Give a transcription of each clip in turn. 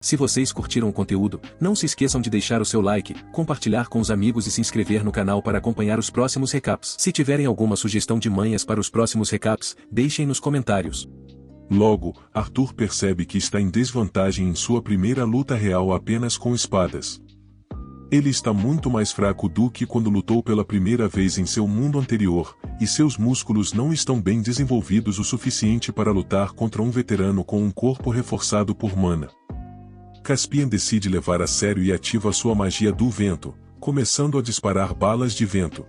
Se vocês curtiram o conteúdo, não se esqueçam de deixar o seu like, compartilhar com os amigos e se inscrever no canal para acompanhar os próximos recaps. Se tiverem alguma sugestão de manhas para os próximos recaps, deixem nos comentários. Logo, Arthur percebe que está em desvantagem em sua primeira luta real apenas com espadas. Ele está muito mais fraco do que quando lutou pela primeira vez em seu mundo anterior, e seus músculos não estão bem desenvolvidos o suficiente para lutar contra um veterano com um corpo reforçado por mana. Caspian decide levar a sério e ativa sua magia do vento, começando a disparar balas de vento.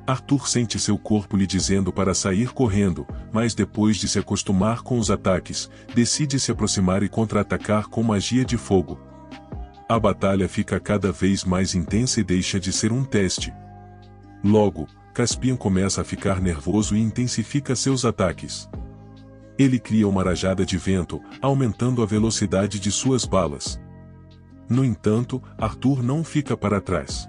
Arthur sente seu corpo lhe dizendo para sair correndo, mas depois de se acostumar com os ataques, decide se aproximar e contra-atacar com magia de fogo. A batalha fica cada vez mais intensa e deixa de ser um teste. Logo, Caspian começa a ficar nervoso e intensifica seus ataques. Ele cria uma rajada de vento, aumentando a velocidade de suas balas. No entanto, Arthur não fica para trás.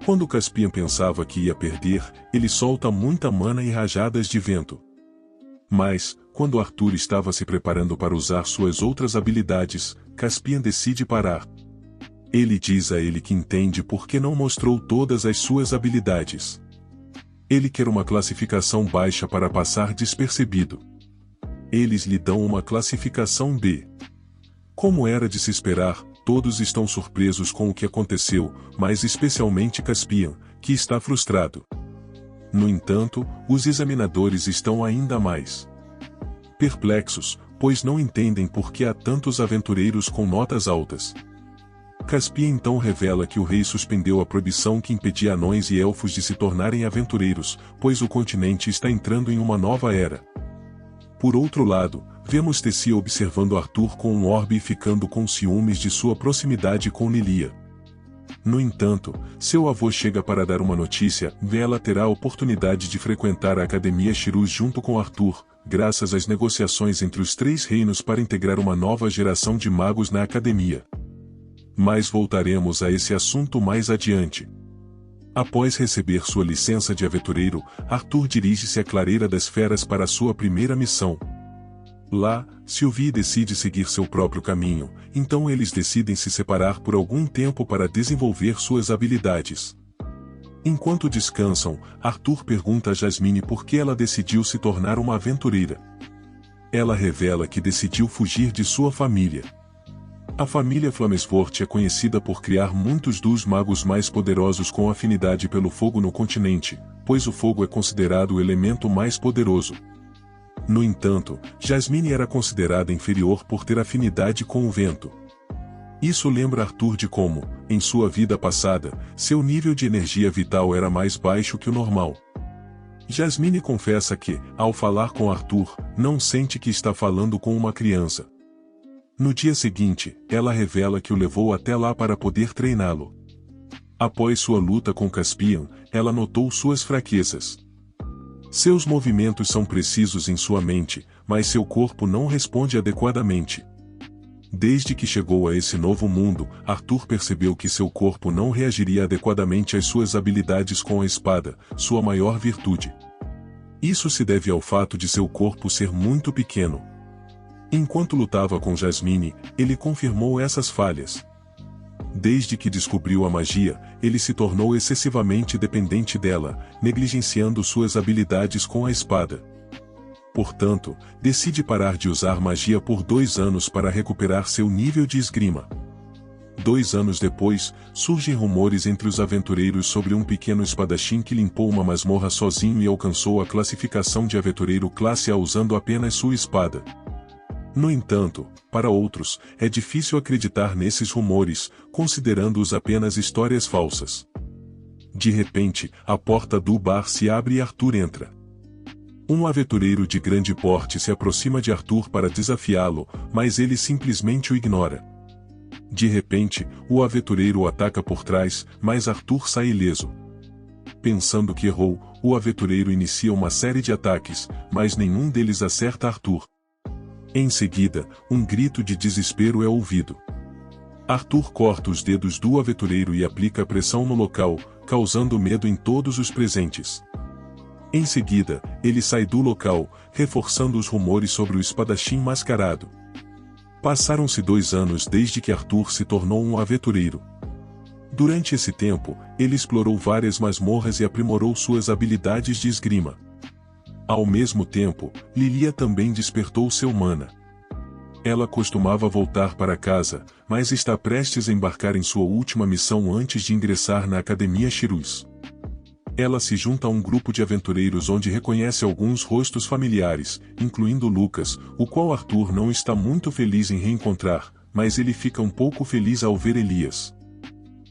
Quando Caspian pensava que ia perder, ele solta muita mana e rajadas de vento. Mas, quando Arthur estava se preparando para usar suas outras habilidades, Caspian decide parar. Ele diz a ele que entende por que não mostrou todas as suas habilidades. Ele quer uma classificação baixa para passar despercebido. Eles lhe dão uma classificação B. Como era de se esperar, todos estão surpresos com o que aconteceu, mas especialmente Caspian, que está frustrado. No entanto, os examinadores estão ainda mais perplexos, pois não entendem por que há tantos aventureiros com notas altas. Caspian então revela que o rei suspendeu a proibição que impedia anões e elfos de se tornarem aventureiros, pois o continente está entrando em uma nova era. Por outro lado, vemos Tessia observando Arthur com um orbe e ficando com ciúmes de sua proximidade com Lilia. No entanto, seu avô chega para dar uma notícia: ela terá a oportunidade de frequentar a Academia Shirus junto com Arthur, graças às negociações entre os três reinos para integrar uma nova geração de magos na academia. Mas voltaremos a esse assunto mais adiante. Após receber sua licença de aventureiro, Arthur dirige-se à Clareira das Feras para sua primeira missão. Lá, Sylvie decide seguir seu próprio caminho, então eles decidem se separar por algum tempo para desenvolver suas habilidades. Enquanto descansam, Arthur pergunta a Jasmine por que ela decidiu se tornar uma aventureira. Ela revela que decidiu fugir de sua família. A família Flamesfort é conhecida por criar muitos dos magos mais poderosos com afinidade pelo fogo no continente, pois o fogo é considerado o elemento mais poderoso. No entanto, Jasmine era considerada inferior por ter afinidade com o vento. Isso lembra Arthur de como, em sua vida passada, seu nível de energia vital era mais baixo que o normal. Jasmine confessa que, ao falar com Arthur, não sente que está falando com uma criança. No dia seguinte, ela revela que o levou até lá para poder treiná-lo. Após sua luta com Caspian, ela notou suas fraquezas. Seus movimentos são precisos em sua mente, mas seu corpo não responde adequadamente. Desde que chegou a esse novo mundo, Arthur percebeu que seu corpo não reagiria adequadamente às suas habilidades com a espada, sua maior virtude. Isso se deve ao fato de seu corpo ser muito pequeno. Enquanto lutava com Jasmine, ele confirmou essas falhas. Desde que descobriu a magia, ele se tornou excessivamente dependente dela, negligenciando suas habilidades com a espada. Portanto, decide parar de usar magia por 2 anos para recuperar seu nível de esgrima. 2 anos depois, surgem rumores entre os aventureiros sobre um pequeno espadachim que limpou uma masmorra sozinho e alcançou a classificação de aventureiro classe A usando apenas sua espada. No entanto, para outros, é difícil acreditar nesses rumores, considerando-os apenas histórias falsas. De repente, a porta do bar se abre e Arthur entra. Um aventureiro de grande porte se aproxima de Arthur para desafiá-lo, mas ele simplesmente o ignora. De repente, o aventureiro o ataca por trás, mas Arthur sai ileso. Pensando que errou, o aventureiro inicia uma série de ataques, mas nenhum deles acerta Arthur. Em seguida, um grito de desespero é ouvido. Arthur corta os dedos do aventureiro e aplica pressão no local, causando medo em todos os presentes. Em seguida, ele sai do local, reforçando os rumores sobre o espadachim mascarado. Passaram-se 2 anos desde que Arthur se tornou um aventureiro. Durante esse tempo, ele explorou várias masmorras e aprimorou suas habilidades de esgrima. Ao mesmo tempo, Lilia também despertou seu mana. Ela costumava voltar para casa, mas está prestes a embarcar em sua última missão antes de ingressar na Academia Shirus. Ela se junta a um grupo de aventureiros onde reconhece alguns rostos familiares, incluindo Lucas, o qual Arthur não está muito feliz em reencontrar, mas ele fica um pouco feliz ao ver Elias.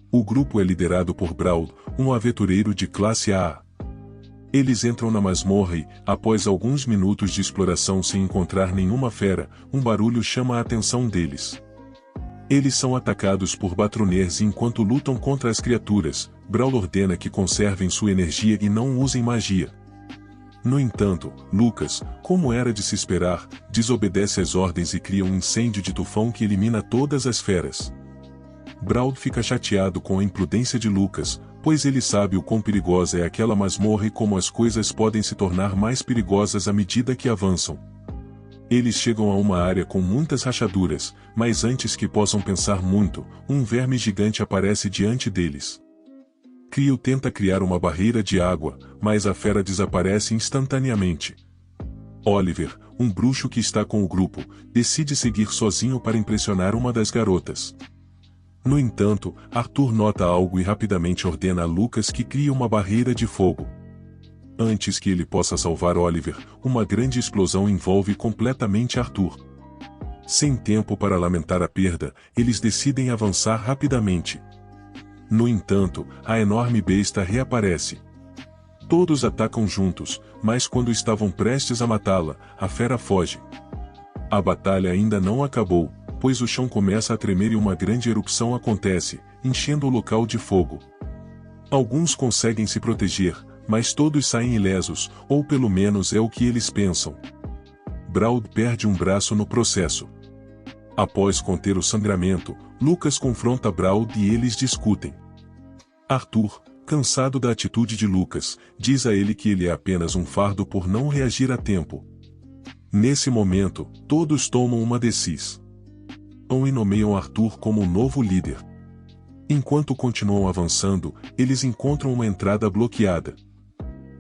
O grupo é liderado por Brawl, um aventureiro de classe AA. Eles entram na masmorra e, após alguns minutos de exploração sem encontrar nenhuma fera, um barulho chama a atenção deles. Eles são atacados por Batroners e enquanto lutam contra as criaturas, Brawl ordena que conservem sua energia e não usem magia. No entanto, Lucas, como era de se esperar, desobedece às ordens e cria um incêndio de tufão que elimina todas as feras. Brawl fica chateado com a imprudência de Lucas, pois ele sabe o quão perigosa é aquela masmorra e como as coisas podem se tornar mais perigosas à medida que avançam. Eles chegam a uma área com muitas rachaduras, mas antes que possam pensar muito, um verme gigante aparece diante deles. Crio tenta criar uma barreira de água, mas a fera desaparece instantaneamente. Oliver, um bruxo que está com o grupo, decide seguir sozinho para impressionar uma das garotas. No entanto, Arthur nota algo e rapidamente ordena a Lucas que crie uma barreira de fogo. Antes que ele possa salvar Oliver, uma grande explosão envolve completamente Arthur. Sem tempo para lamentar a perda, eles decidem avançar rapidamente. No entanto, a enorme besta reaparece. Todos atacam juntos, mas quando estavam prestes a matá-la, a fera foge. A batalha ainda não acabou, pois o chão começa a tremer e uma grande erupção acontece, enchendo o local de fogo. Alguns conseguem se proteger, mas todos saem ilesos, ou pelo menos é o que eles pensam. Brawl perde um braço no processo. Após conter o sangramento, Lucas confronta Brawl e eles discutem. Arthur, cansado da atitude de Lucas, diz a ele que ele é apenas um fardo por não reagir a tempo. Nesse momento, todos tomam uma decisão e nomeiam Arthur como o novo líder. Enquanto continuam avançando, eles encontram uma entrada bloqueada.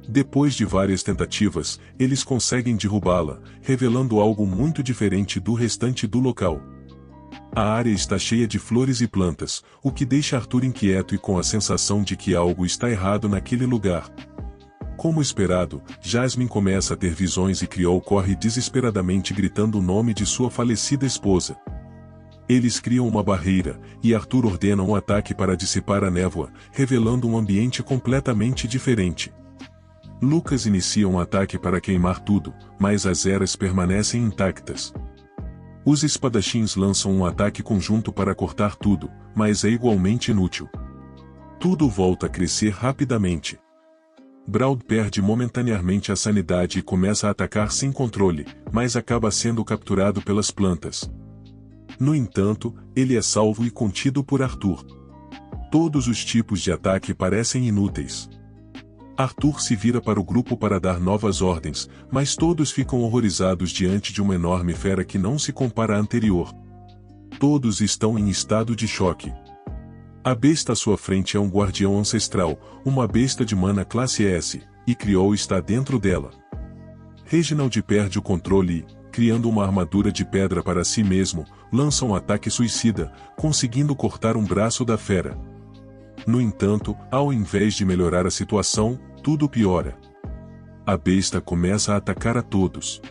Depois de várias tentativas, eles conseguem derrubá-la, revelando algo muito diferente do restante do local. A área está cheia de flores e plantas, o que deixa Arthur inquieto e com a sensação de que algo está errado naquele lugar. Como esperado, Jasmine começa a ter visões e Criol corre desesperadamente gritando o nome de sua falecida esposa. Eles criam uma barreira, e Arthur ordena um ataque para dissipar a névoa, revelando um ambiente completamente diferente. Lucas inicia um ataque para queimar tudo, mas as eras permanecem intactas. Os espadachins lançam um ataque conjunto para cortar tudo, mas é igualmente inútil. Tudo volta a crescer rapidamente. Brawl perde momentaneamente a sanidade e começa a atacar sem controle, mas acaba sendo capturado pelas plantas. No entanto, ele é salvo e contido por Arthur. Todos os tipos de ataque parecem inúteis. Arthur se vira para o grupo para dar novas ordens, mas todos ficam horrorizados diante de uma enorme fera que não se compara à anterior. Todos estão em estado de choque. A besta à sua frente é um guardião ancestral, uma besta de mana classe S, e Criol está dentro dela. Reginald perde o controle e, criando uma armadura de pedra para si mesmo, lança um ataque suicida, conseguindo cortar um braço da fera. No entanto, ao invés de melhorar a situação, tudo piora. A besta começa a atacar a todos.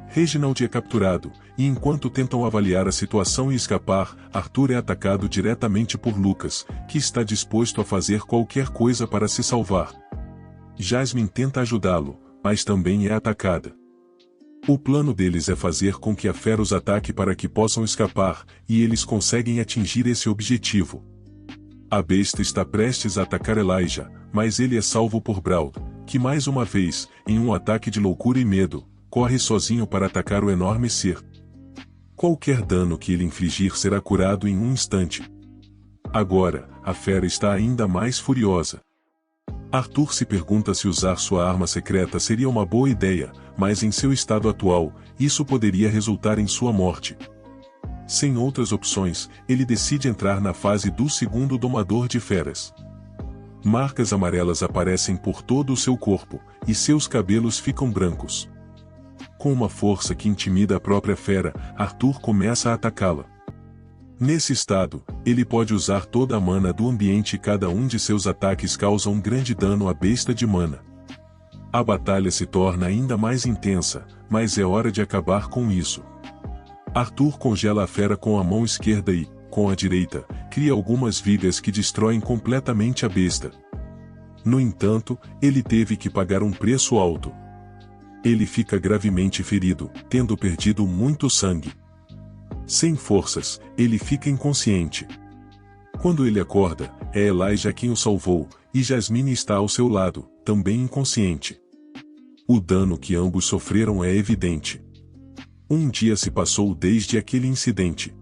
Reginald é capturado, e enquanto tentam avaliar a situação e escapar, Arthur é atacado diretamente por Lucas, que está disposto a fazer qualquer coisa para se salvar. Jasmine tenta ajudá-lo, mas também é atacada. O plano deles é fazer com que a fera os ataque para que possam escapar, e eles conseguem atingir esse objetivo. A besta está prestes a atacar Elijah, mas ele é salvo por Brawl, que mais uma vez, em um ataque de loucura e medo, corre sozinho para atacar o enorme ser. Qualquer dano que ele infligir será curado em um instante. Agora, a fera está ainda mais furiosa. Arthur se pergunta se usar sua arma secreta seria uma boa ideia, mas em seu estado atual, isso poderia resultar em sua morte. Sem outras opções, ele decide entrar na fase do segundo domador de feras. Marcas amarelas aparecem por todo o seu corpo, e seus cabelos ficam brancos. Com uma força que intimida a própria fera, Arthur começa a atacá-la. Nesse estado, ele pode usar toda a mana do ambiente e cada um de seus ataques causa um grande dano à besta de mana. A batalha se torna ainda mais intensa, mas é hora de acabar com isso. Arthur congela a fera com a mão esquerda e, com a direita, cria algumas vigas que destroem completamente a besta. No entanto, ele teve que pagar um preço alto. Ele fica gravemente ferido, tendo perdido muito sangue. Sem forças, ele fica inconsciente. Quando ele acorda, é Elijah quem o salvou, e Jasmine está ao seu lado, também inconsciente. O dano que ambos sofreram é evidente. Um dia se passou desde aquele incidente.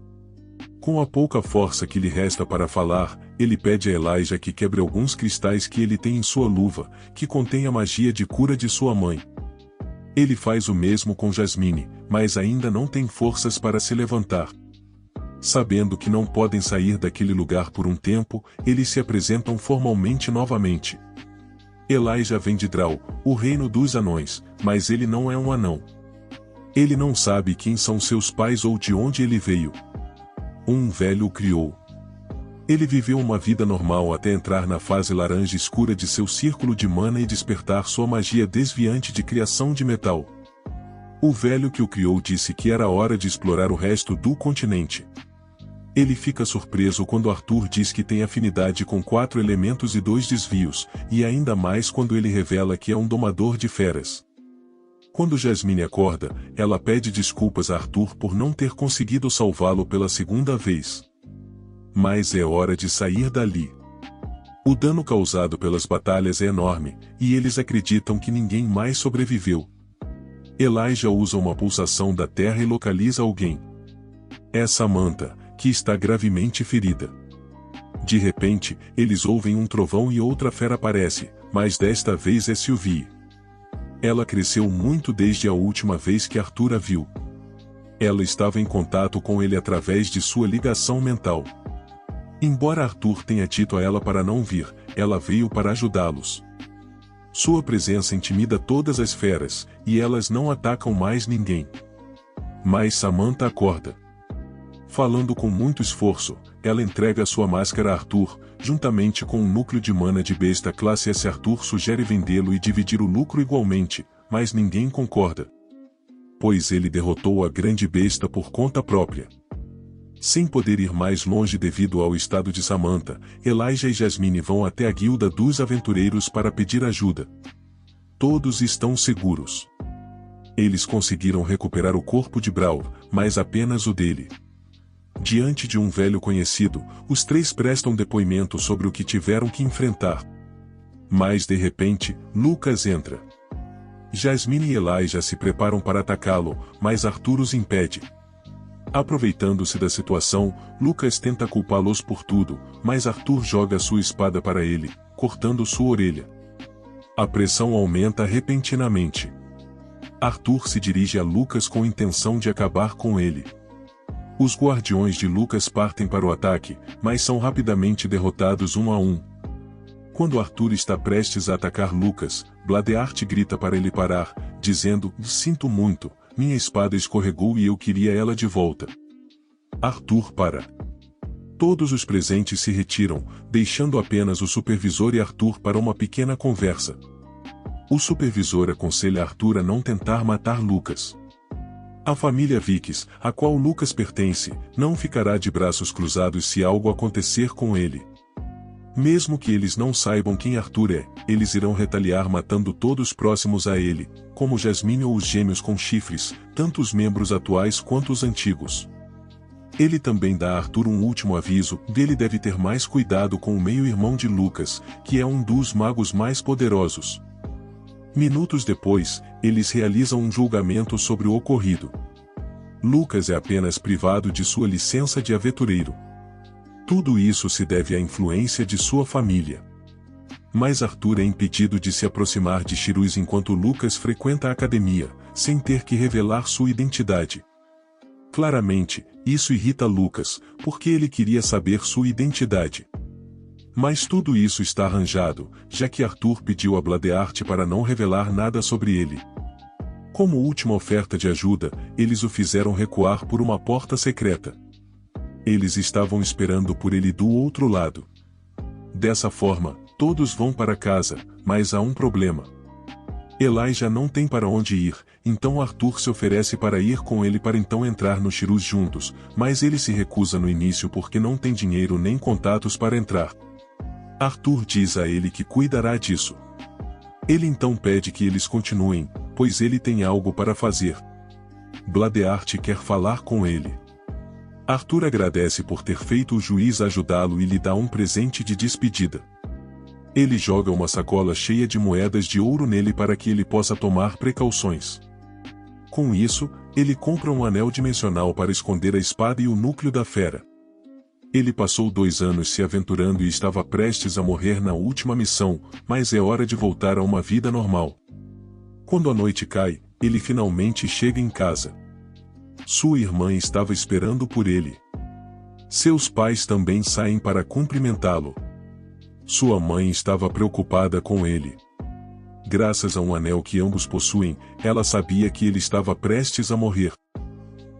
Com a pouca força que lhe resta para falar, ele pede a Elijah que quebre alguns cristais que ele tem em sua luva, que contém a magia de cura de sua mãe. Ele faz o mesmo com Jasmine, mas ainda não tem forças para se levantar. Sabendo que não podem sair daquele lugar por um tempo, eles se apresentam formalmente novamente. Elijah vem de Draw, o reino dos anões, mas ele não é um anão. Ele não sabe quem são seus pais ou de onde ele veio. Um velho o criou. Ele viveu uma vida normal até entrar na fase laranja escura de seu círculo de mana e despertar sua magia desviante de criação de metal. O velho que o criou disse que era hora de explorar o resto do continente. Ele fica surpreso quando Arthur diz que tem afinidade com 4 elementos e 2 desvios, e ainda mais quando ele revela que é um domador de feras. Quando Jasmine acorda, ela pede desculpas a Arthur por não ter conseguido salvá-lo pela segunda vez. Mas é hora de sair dali. O dano causado pelas batalhas é enorme, e eles acreditam que ninguém mais sobreviveu. Elijah usa uma pulsação da terra e localiza alguém. É Samantha, que está gravemente ferida. De repente, eles ouvem um trovão e outra fera aparece, mas desta vez é Sylvie. Ela cresceu muito desde a última vez que Arthur a viu. Ela estava em contato com ele através de sua ligação mental. Embora Arthur tenha dito a ela para não vir, ela veio para ajudá-los. Sua presença intimida todas as feras, e elas não atacam mais ninguém. Mas Samantha acorda. Falando com muito esforço, ela entrega sua máscara a Arthur, juntamente com um núcleo de mana de besta classe S. Arthur sugere vendê-lo e dividir o lucro igualmente, mas ninguém concorda. Pois ele derrotou a grande besta por conta própria. Sem poder ir mais longe devido ao estado de Samantha, Elijah e Jasmine vão até a guilda dos aventureiros para pedir ajuda. Todos estão seguros. Eles conseguiram recuperar o corpo de Brawl, mas apenas o dele. Diante de um velho conhecido, os 3 prestam depoimento sobre o que tiveram que enfrentar. Mas de repente, Lucas entra. Jasmine e Elijah se preparam para atacá-lo, mas Arthur os impede. Aproveitando-se da situação, Lucas tenta culpá-los por tudo, mas Arthur joga sua espada para ele, cortando sua orelha. A pressão aumenta repentinamente. Arthur se dirige a Lucas com intenção de acabar com ele. Os guardiões de Lucas partem para o ataque, mas são rapidamente derrotados 1 a 1. Quando Arthur está prestes a atacar Lucas, Bladeart grita para ele parar, dizendo: "Sinto muito, minha espada escorregou e eu queria ela de volta." Arthur para. Todos os presentes se retiram, deixando apenas o supervisor e Arthur para uma pequena conversa. O supervisor aconselha Arthur a não tentar matar Lucas. A família Vikes, a qual Lucas pertence, não ficará de braços cruzados se algo acontecer com ele. Mesmo que eles não saibam quem Arthur é, eles irão retaliar matando todos próximos a ele, como Jasmine ou os gêmeos com chifres, tanto os membros atuais quanto os antigos. Ele também dá a Arthur um último aviso: dele deve ter mais cuidado com o meio-irmão de Lucas, que é um dos magos mais poderosos. Minutos depois, eles realizam um julgamento sobre o ocorrido. Lucas é apenas privado de sua licença de aventureiro. Tudo isso se deve à influência de sua família. Mas Arthur é impedido de se aproximar de Shiruz enquanto Lucas frequenta a academia, sem ter que revelar sua identidade. Claramente, isso irrita Lucas, porque ele queria saber sua identidade. Mas tudo isso está arranjado, já que Arthur pediu a Bladeart para não revelar nada sobre ele. Como última oferta de ajuda, eles o fizeram recuar por uma porta secreta. Eles estavam esperando por ele do outro lado. Dessa forma, todos vão para casa, mas há um problema. Elijah não tem para onde ir, então Arthur se oferece para ir com ele para então entrar no Shirus juntos, mas ele se recusa no início porque não tem dinheiro nem contatos para entrar. Arthur diz a ele que cuidará disso. Ele então pede que eles continuem, pois ele tem algo para fazer. Bladeart quer falar com ele. Arthur agradece por ter feito o juiz ajudá-lo e lhe dá um presente de despedida. Ele joga uma sacola cheia de moedas de ouro nele para que ele possa tomar precauções. Com isso, ele compra um anel dimensional para esconder a espada e o núcleo da fera. Ele passou 2 anos se aventurando e estava prestes a morrer na última missão, mas é hora de voltar a uma vida normal. Quando a noite cai, ele finalmente chega em casa. Sua irmã estava esperando por ele. Seus pais também saem para cumprimentá-lo. Sua mãe estava preocupada com ele. Graças a um anel que ambos possuem, ela sabia que ele estava prestes a morrer.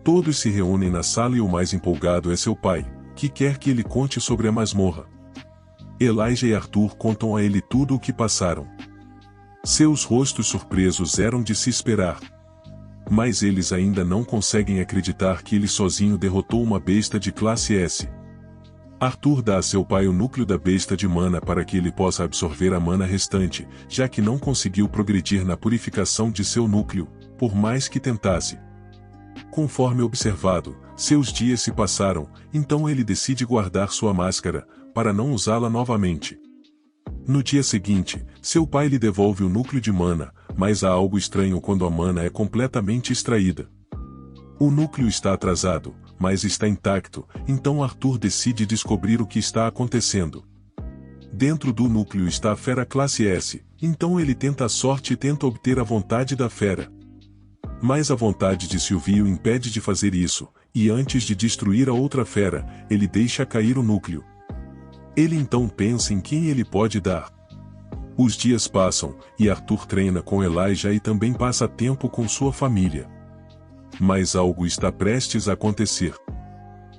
Todos se reúnem na sala e o mais empolgado é seu pai, que quer que ele conte sobre a masmorra. Elijah e Arthur contam a ele tudo o que passaram. Seus rostos surpresos eram de se esperar. Mas eles ainda não conseguem acreditar que ele sozinho derrotou uma besta de classe S. Arthur dá a seu pai o núcleo da besta de mana para que ele possa absorver a mana restante, já que não conseguiu progredir na purificação de seu núcleo, por mais que tentasse. Conforme observado, seus dias se passaram, então ele decide guardar sua máscara, para não usá-la novamente. No dia seguinte, seu pai lhe devolve o núcleo de mana, mas há algo estranho quando a mana é completamente extraída. O núcleo está atrasado, mas está intacto, então Arthur decide descobrir o que está acontecendo. Dentro do núcleo está a fera classe S, então ele tenta a sorte e tenta obter a vontade da fera. Mas a vontade de Sylvie o impede de fazer isso, e antes de destruir a outra fera, ele deixa cair o núcleo. Ele então pensa em quem ele pode dar. Os dias passam, e Arthur treina com Elijah e também passa tempo com sua família. Mas algo está prestes a acontecer.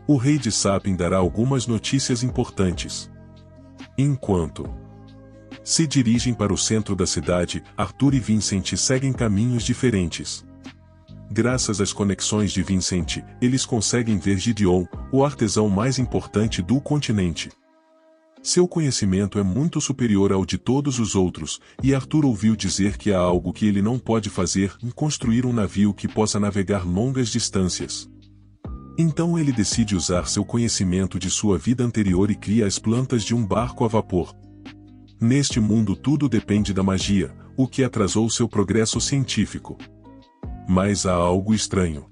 O rei de Sapin dará algumas notícias importantes. Enquanto se dirigem para o centro da cidade, Arthur e Vincent seguem caminhos diferentes. Graças às conexões de Vincent, eles conseguem ver Gideon, o artesão mais importante do continente. Seu conhecimento é muito superior ao de todos os outros, e Arthur ouviu dizer que há algo que ele não pode fazer em construir um navio que possa navegar longas distâncias. Então ele decide usar seu conhecimento de sua vida anterior e cria as plantas de um barco a vapor. Neste mundo tudo depende da magia, o que atrasou seu progresso científico. Mas há algo estranho.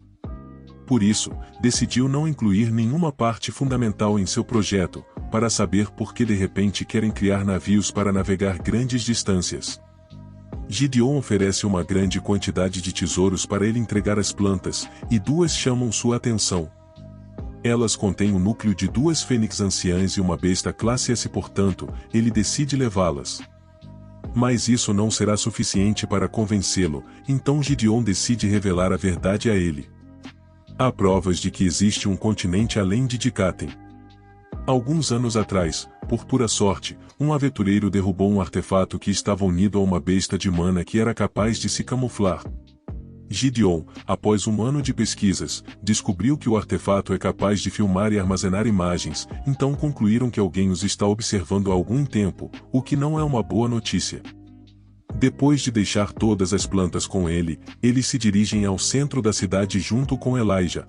Por isso, decidiu não incluir nenhuma parte fundamental em seu projeto, para saber por que de repente querem criar navios para navegar grandes distâncias. Gideon oferece uma grande quantidade de tesouros para ele entregar as plantas, e 2 chamam sua atenção. Elas contêm o núcleo de 2 fênix anciãs e uma besta classe S, portanto, ele decide levá-las. Mas isso não será suficiente para convencê-lo, então Gideon decide revelar a verdade a ele. Há provas de que existe um continente além de Dikaten. Alguns anos atrás, por pura sorte, um aventureiro derrubou um artefato que estava unido a uma besta de mana que era capaz de se camuflar. Gideon, após um ano de pesquisas, descobriu que o artefato é capaz de filmar e armazenar imagens, então concluíram que alguém os está observando há algum tempo, o que não é uma boa notícia. Depois de deixar todas as plantas com ele, eles se dirigem ao centro da cidade junto com Elijah.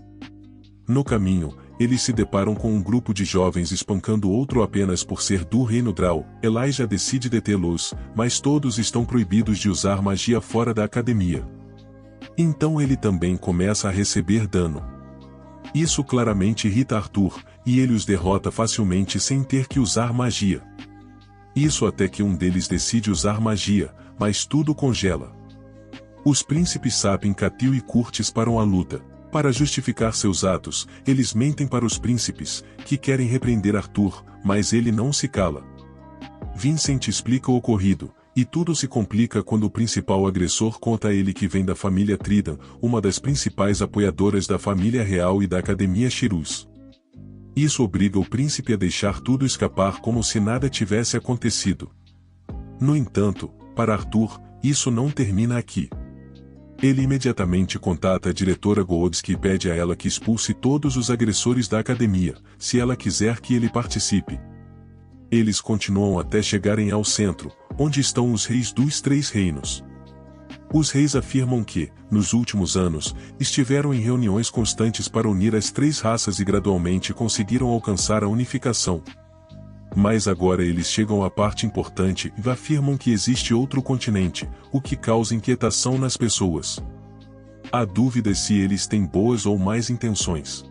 No caminho, eles se deparam com um grupo de jovens espancando outro apenas por ser do reino Drow. Elijah decide detê-los, mas todos estão proibidos de usar magia fora da academia. Então ele também começa a receber dano. Isso claramente irrita Arthur, e ele os derrota facilmente sem ter que usar magia. Isso até que um deles decide usar magia, mas tudo congela. Os príncipes Sapin, Katil e Curtis param a luta. Para justificar seus atos, eles mentem para os príncipes, que querem repreender Arthur, mas ele não se cala. Vincent explica o ocorrido, e tudo se complica quando o principal agressor conta a ele que vem da família Tridan, uma das principais apoiadoras da família real e da Academia Shirus. Isso obriga o príncipe a deixar tudo escapar como se nada tivesse acontecido. No entanto, para Arthur, isso não termina aqui. Ele imediatamente contata a diretora Goldsky e pede a ela que expulse todos os agressores da academia, se ela quiser que ele participe. Eles continuam até chegarem ao centro, onde estão os reis dos 3 reinos. Os reis afirmam que, nos últimos anos, estiveram em reuniões constantes para unir as 3 raças e gradualmente conseguiram alcançar a unificação. Mas agora eles chegam à parte importante e afirmam que existe outro continente, o que causa inquietação nas pessoas. Há dúvidas se eles têm boas ou más intenções.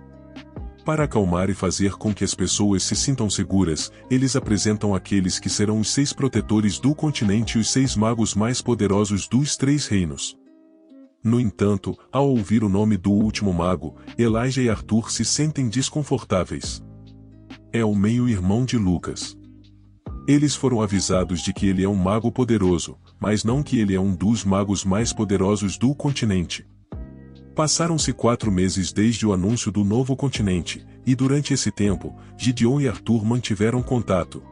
Para acalmar e fazer com que as pessoas se sintam seguras, eles apresentam aqueles que serão os 6 protetores do continente e os 6 magos mais poderosos dos 3 reinos. No entanto, ao ouvir o nome do último mago, Elijah e Arthur se sentem desconfortáveis. É o meio-irmão de Lucas. Eles foram avisados de que ele é um mago poderoso, mas não que ele é um dos magos mais poderosos do continente. Passaram-se 4 meses desde o anúncio do novo continente, e durante esse tempo, Gideon e Arthur mantiveram contato.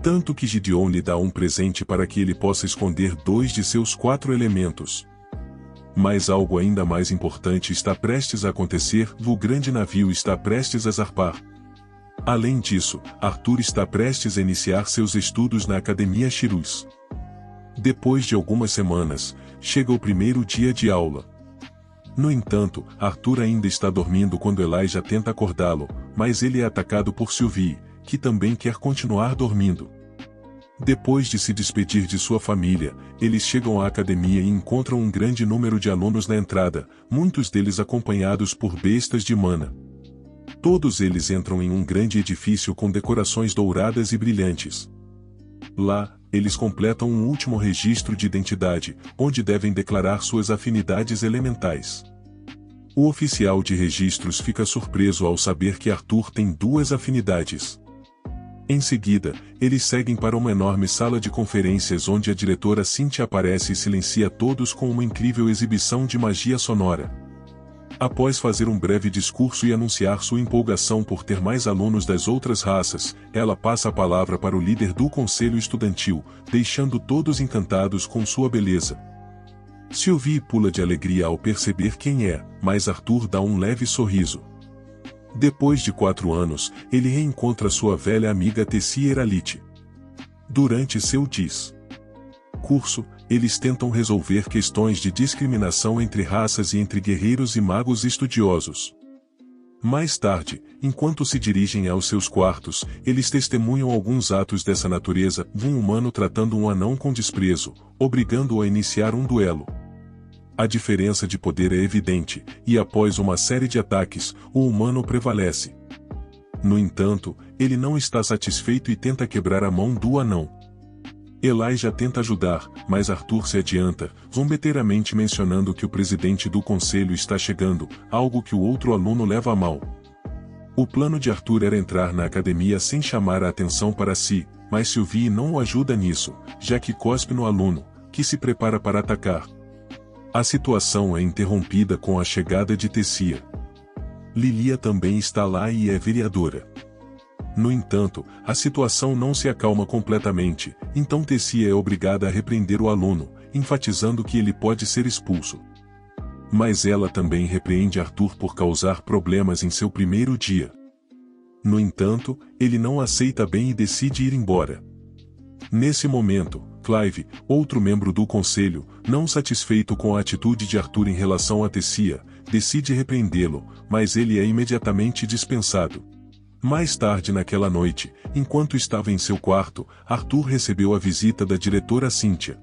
Tanto que Gideon lhe dá um presente para que ele possa esconder 2 de seus 4 elementos. Mas algo ainda mais importante está prestes a acontecer, o grande navio está prestes a zarpar. Além disso, Arthur está prestes a iniciar seus estudos na Academia Shirus. Depois de algumas semanas, chega o primeiro dia de aula. No entanto, Arthur ainda está dormindo quando Elijah tenta acordá-lo, mas ele é atacado por Sylvie, que também quer continuar dormindo. Depois de se despedir de sua família, eles chegam à academia e encontram um grande número de alunos na entrada, muitos deles acompanhados por bestas de mana. Todos eles entram em um grande edifício com decorações douradas e brilhantes. Lá, eles completam um último registro de identidade, onde devem declarar suas afinidades elementais. O oficial de registros fica surpreso ao saber que Arthur tem 2 afinidades. Em seguida, eles seguem para uma enorme sala de conferências onde a diretora Cynthia aparece e silencia todos com uma incrível exibição de magia sonora. Após fazer um breve discurso e anunciar sua empolgação por ter mais alunos das outras raças, ela passa a palavra para o líder do conselho estudantil, deixando todos encantados com sua beleza. Sylvie pula de alegria ao perceber quem é, mas Arthur dá um leve sorriso. Depois de 4 anos, ele reencontra sua velha amiga Tessia Eralite. Durante seu discurso, eles tentam resolver questões de discriminação entre raças e entre guerreiros e magos estudiosos. Mais tarde, enquanto se dirigem aos seus quartos, eles testemunham alguns atos dessa natureza, um humano tratando um anão com desprezo, obrigando-o a iniciar um duelo. A diferença de poder é evidente, e após uma série de ataques, o humano prevalece. No entanto, ele não está satisfeito e tenta quebrar a mão do anão. Elijah tenta ajudar, mas Arthur se adianta, zombeteiramente mencionando que o presidente do conselho está chegando, algo que o outro aluno leva a mal. O plano de Arthur era entrar na academia sem chamar a atenção para si, mas Sylvie não o ajuda nisso, já que cospe no aluno, que se prepara para atacar. A situação é interrompida com a chegada de Tessia. Lilia também está lá e é vereadora. No entanto, a situação não se acalma completamente, então Tessia é obrigada a repreender o aluno, enfatizando que ele pode ser expulso. Mas ela também repreende Arthur por causar problemas em seu primeiro dia. No entanto, ele não aceita bem e decide ir embora. Nesse momento, Clive, outro membro do conselho, não satisfeito com a atitude de Arthur em relação a Tessia, decide repreendê-lo, mas ele é imediatamente dispensado. Mais tarde naquela noite, enquanto estava em seu quarto, Arthur recebeu a visita da diretora Cynthia.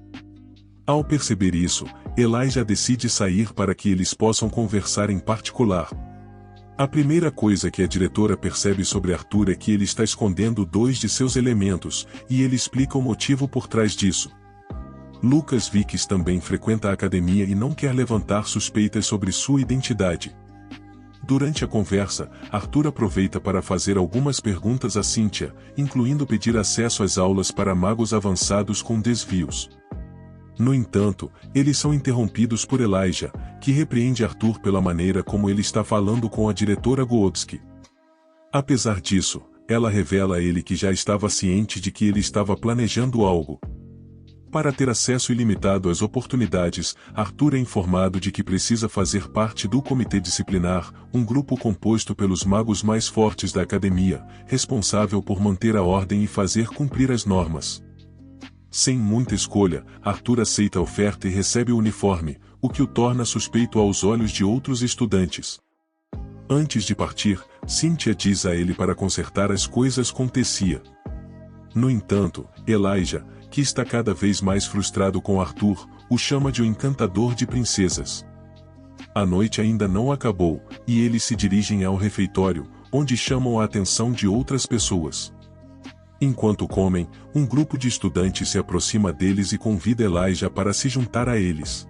Ao perceber isso, Elijah decide sair para que eles possam conversar em particular. A primeira coisa que a diretora percebe sobre Arthur é que ele está escondendo 2 de seus elementos, e ele explica o motivo por trás disso. Lucas Vikes também frequenta a academia e não quer levantar suspeitas sobre sua identidade. Durante a conversa, Arthur aproveita para fazer algumas perguntas a Cynthia, incluindo pedir acesso às aulas para magos avançados com desvios. No entanto, eles são interrompidos por Elijah, que repreende Arthur pela maneira como ele está falando com a diretora Goodsky. Apesar disso, ela revela a ele que já estava ciente de que ele estava planejando algo. Para ter acesso ilimitado às oportunidades, Arthur é informado de que precisa fazer parte do comitê disciplinar, um grupo composto pelos magos mais fortes da academia, responsável por manter a ordem e fazer cumprir as normas. Sem muita escolha, Arthur aceita a oferta e recebe o uniforme, o que o torna suspeito aos olhos de outros estudantes. Antes de partir, Cynthia diz a ele para consertar as coisas com Tessia. No entanto, Elijah, que está cada vez mais frustrado com Arthur, o chama de o encantador de princesas. A noite ainda não acabou, e eles se dirigem ao refeitório, onde chamam a atenção de outras pessoas. Enquanto comem, um grupo de estudantes se aproxima deles e convida Elijah para se juntar a eles.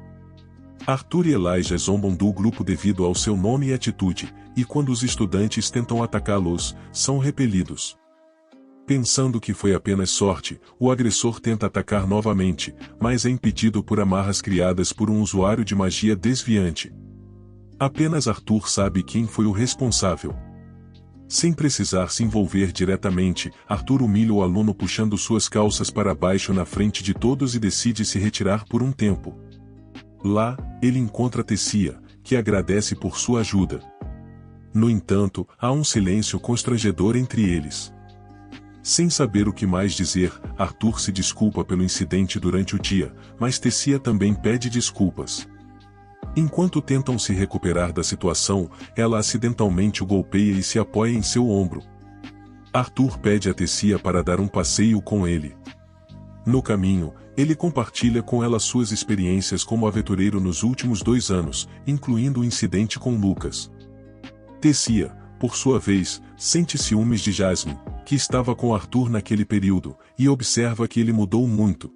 Arthur e Elijah zombam do grupo devido ao seu nome e atitude, e quando os estudantes tentam atacá-los, são repelidos. Pensando que foi apenas sorte, o agressor tenta atacar novamente, mas é impedido por amarras criadas por um usuário de magia desviante. Apenas Arthur sabe quem foi o responsável. Sem precisar se envolver diretamente, Arthur humilha o aluno puxando suas calças para baixo na frente de todos e decide se retirar por um tempo. Lá, ele encontra Tessia, que agradece por sua ajuda. No entanto, há um silêncio constrangedor entre eles. Sem saber o que mais dizer, Arthur se desculpa pelo incidente durante o dia, mas Tessia também pede desculpas. Enquanto tentam se recuperar da situação, ela acidentalmente o golpeia e se apoia em seu ombro. Arthur pede a Tessia para dar um passeio com ele. No caminho, ele compartilha com ela suas experiências como aventureiro nos últimos 2 anos, incluindo o incidente com Lucas. Tessia, por sua vez, sente ciúmes de Jasmine, que estava com Arthur naquele período, e observa que ele mudou muito.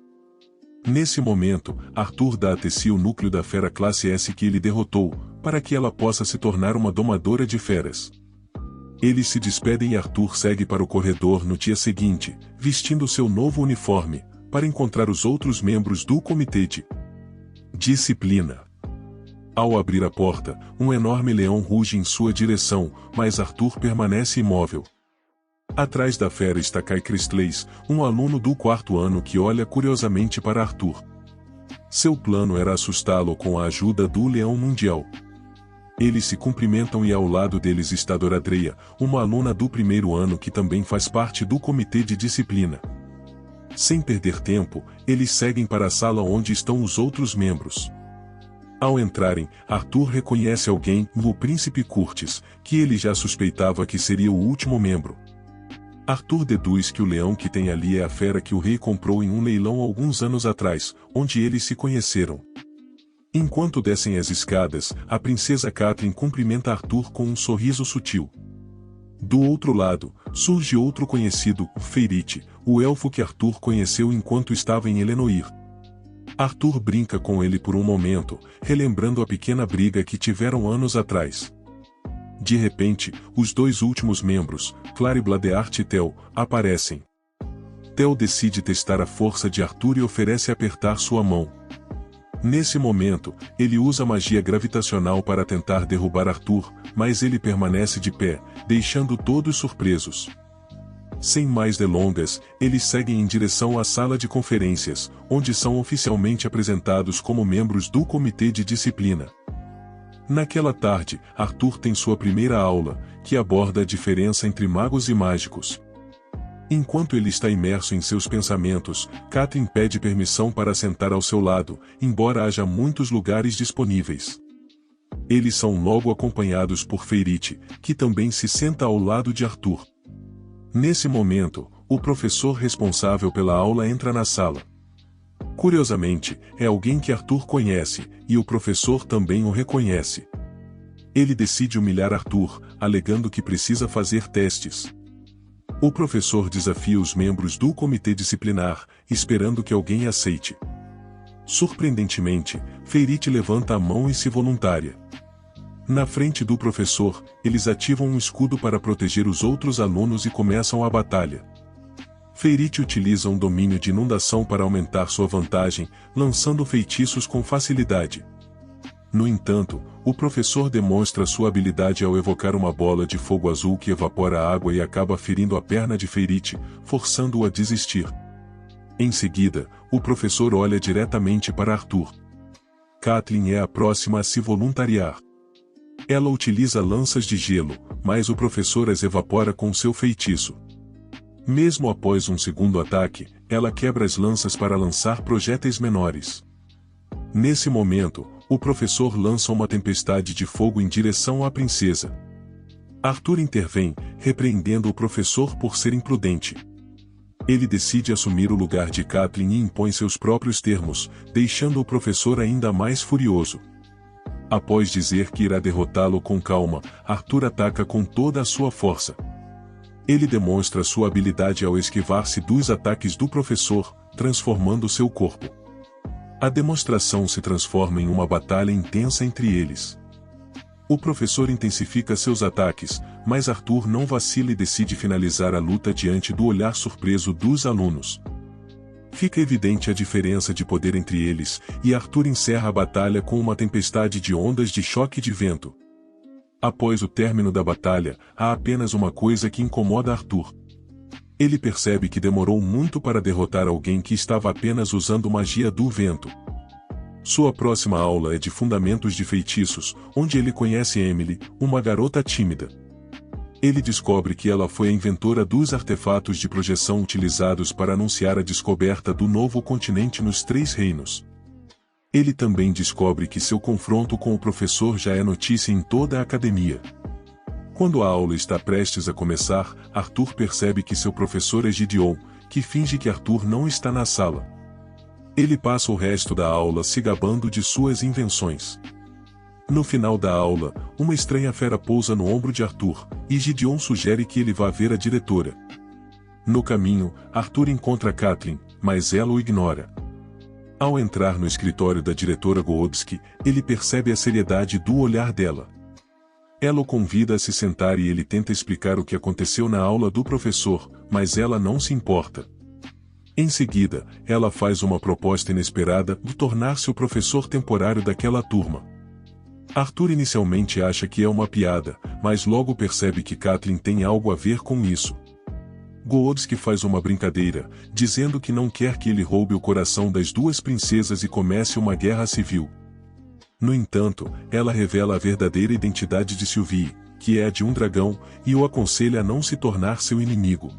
Nesse momento, Arthur dá a Tessia o núcleo da fera classe S que ele derrotou, para que ela possa se tornar uma domadora de feras. Eles se despedem e Arthur segue para o corredor no dia seguinte, vestindo seu novo uniforme, para encontrar os outros membros do comitê de disciplina. Ao abrir a porta, um enorme leão ruge em sua direção, mas Arthur permanece imóvel. Atrás da fera está Kai Christleys, um aluno do 4º ano que olha curiosamente para Arthur. Seu plano era assustá-lo com a ajuda do Leão Mundial. Eles se cumprimentam e ao lado deles está Doradreia, uma aluna do 1º ano que também faz parte do comitê de disciplina. Sem perder tempo, eles seguem para a sala onde estão os outros membros. Ao entrarem, Arthur reconhece alguém, o Príncipe Curtis, que ele já suspeitava que seria o último membro. Arthur deduz que o leão que tem ali é a fera que o rei comprou em um leilão alguns anos atrás, onde eles se conheceram. Enquanto descem as escadas, a princesa Catelyn cumprimenta Arthur com um sorriso sutil. Do outro lado, surge outro conhecido, Feyrit, o elfo que Arthur conheceu enquanto estava em Elenoir. Arthur brinca com ele por um momento, relembrando a pequena briga que tiveram anos atrás. De repente, os 2 últimos membros, Clary Bladeart e Tel, aparecem. Tel decide testar a força de Arthur e oferece apertar sua mão. Nesse momento, ele usa magia gravitacional para tentar derrubar Arthur, mas ele permanece de pé, deixando todos surpresos. Sem mais delongas, eles seguem em direção à sala de conferências, onde são oficialmente apresentados como membros do comitê de disciplina. Naquela tarde, Arthur tem sua primeira aula, que aborda a diferença entre magos e mágicos. Enquanto ele está imerso em seus pensamentos, Catelyn pede permissão para sentar ao seu lado, embora haja muitos lugares disponíveis. Eles são logo acompanhados por Feyrit, que também se senta ao lado de Arthur. Nesse momento, o professor responsável pela aula entra na sala. Curiosamente, é alguém que Arthur conhece, e o professor também o reconhece. Ele decide humilhar Arthur, alegando que precisa fazer testes. O professor desafia os membros do comitê disciplinar, esperando que alguém aceite. Surpreendentemente, Feyrit levanta a mão e se voluntaria. Na frente do professor, eles ativam um escudo para proteger os outros alunos e começam a batalha. Feirit utiliza um domínio de inundação para aumentar sua vantagem, lançando feitiços com facilidade. No entanto, o professor demonstra sua habilidade ao evocar uma bola de fogo azul que evapora a água e acaba ferindo a perna de Feirit, forçando-o a desistir. Em seguida, o professor olha diretamente para Arthur. Caitlyn é a próxima a se voluntariar. Ela utiliza lanças de gelo, mas o professor as evapora com seu feitiço. Mesmo após um segundo ataque, ela quebra as lanças para lançar projéteis menores. Nesse momento, o professor lança uma tempestade de fogo em direção à princesa. Arthur intervém, repreendendo o professor por ser imprudente. Ele decide assumir o lugar de Caitlyn e impõe seus próprios termos, deixando o professor ainda mais furioso. Após dizer que irá derrotá-lo com calma, Arthur ataca com toda a sua força. Ele demonstra sua habilidade ao esquivar-se dos ataques do professor, transformando seu corpo. A demonstração se transforma em uma batalha intensa entre eles. O professor intensifica seus ataques, mas Arthur não vacila e decide finalizar a luta diante do olhar surpreso dos alunos. Fica evidente a diferença de poder entre eles, e Arthur encerra a batalha com uma tempestade de ondas de choque de vento. Após o término da batalha, há apenas uma coisa que incomoda Arthur. Ele percebe que demorou muito para derrotar alguém que estava apenas usando magia do vento. Sua próxima aula é de Fundamentos de Feitiços, onde ele conhece Emily, uma garota tímida. Ele descobre que ela foi a inventora dos artefatos de projeção utilizados para anunciar a descoberta do novo continente nos Três Reinos. Ele também descobre que seu confronto com o professor já é notícia em toda a academia. Quando a aula está prestes a começar, Arthur percebe que seu professor é Gideon, que finge que Arthur não está na sala. Ele passa o resto da aula se gabando de suas invenções. No final da aula, uma estranha fera pousa no ombro de Arthur, e Gideon sugere que ele vá ver a diretora. No caminho, Arthur encontra Caitlyn, mas ela o ignora. Ao entrar no escritório da diretora Goobski, ele percebe a seriedade do olhar dela. Ela o convida a se sentar e ele tenta explicar o que aconteceu na aula do professor, mas ela não se importa. Em seguida, ela faz uma proposta inesperada de tornar-se o professor temporário daquela turma. Arthur inicialmente acha que é uma piada, mas logo percebe que Caitlyn tem algo a ver com isso. Goobski faz uma brincadeira, dizendo que não quer que ele roube o coração das duas princesas e comece uma guerra civil. No entanto, ela revela a verdadeira identidade de Sylvie, que é a de um dragão, e o aconselha a não se tornar seu inimigo.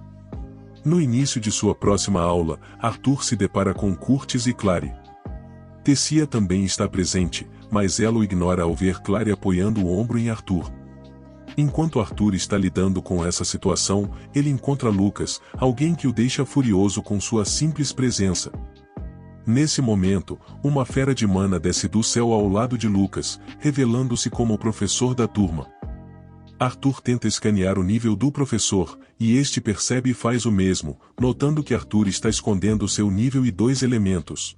No início de sua próxima aula, Arthur se depara com Curtis e Clary. Tessia também está presente, mas ela o ignora ao ver Clary apoiando o ombro em Arthur. Enquanto Arthur está lidando com essa situação, ele encontra Lucas, alguém que o deixa furioso com sua simples presença. Nesse momento, uma fera de mana desce do céu ao lado de Lucas, revelando-se como o professor da turma. Arthur tenta escanear o nível do professor, e este percebe e faz o mesmo, notando que Arthur está escondendo seu nível e 2 elementos.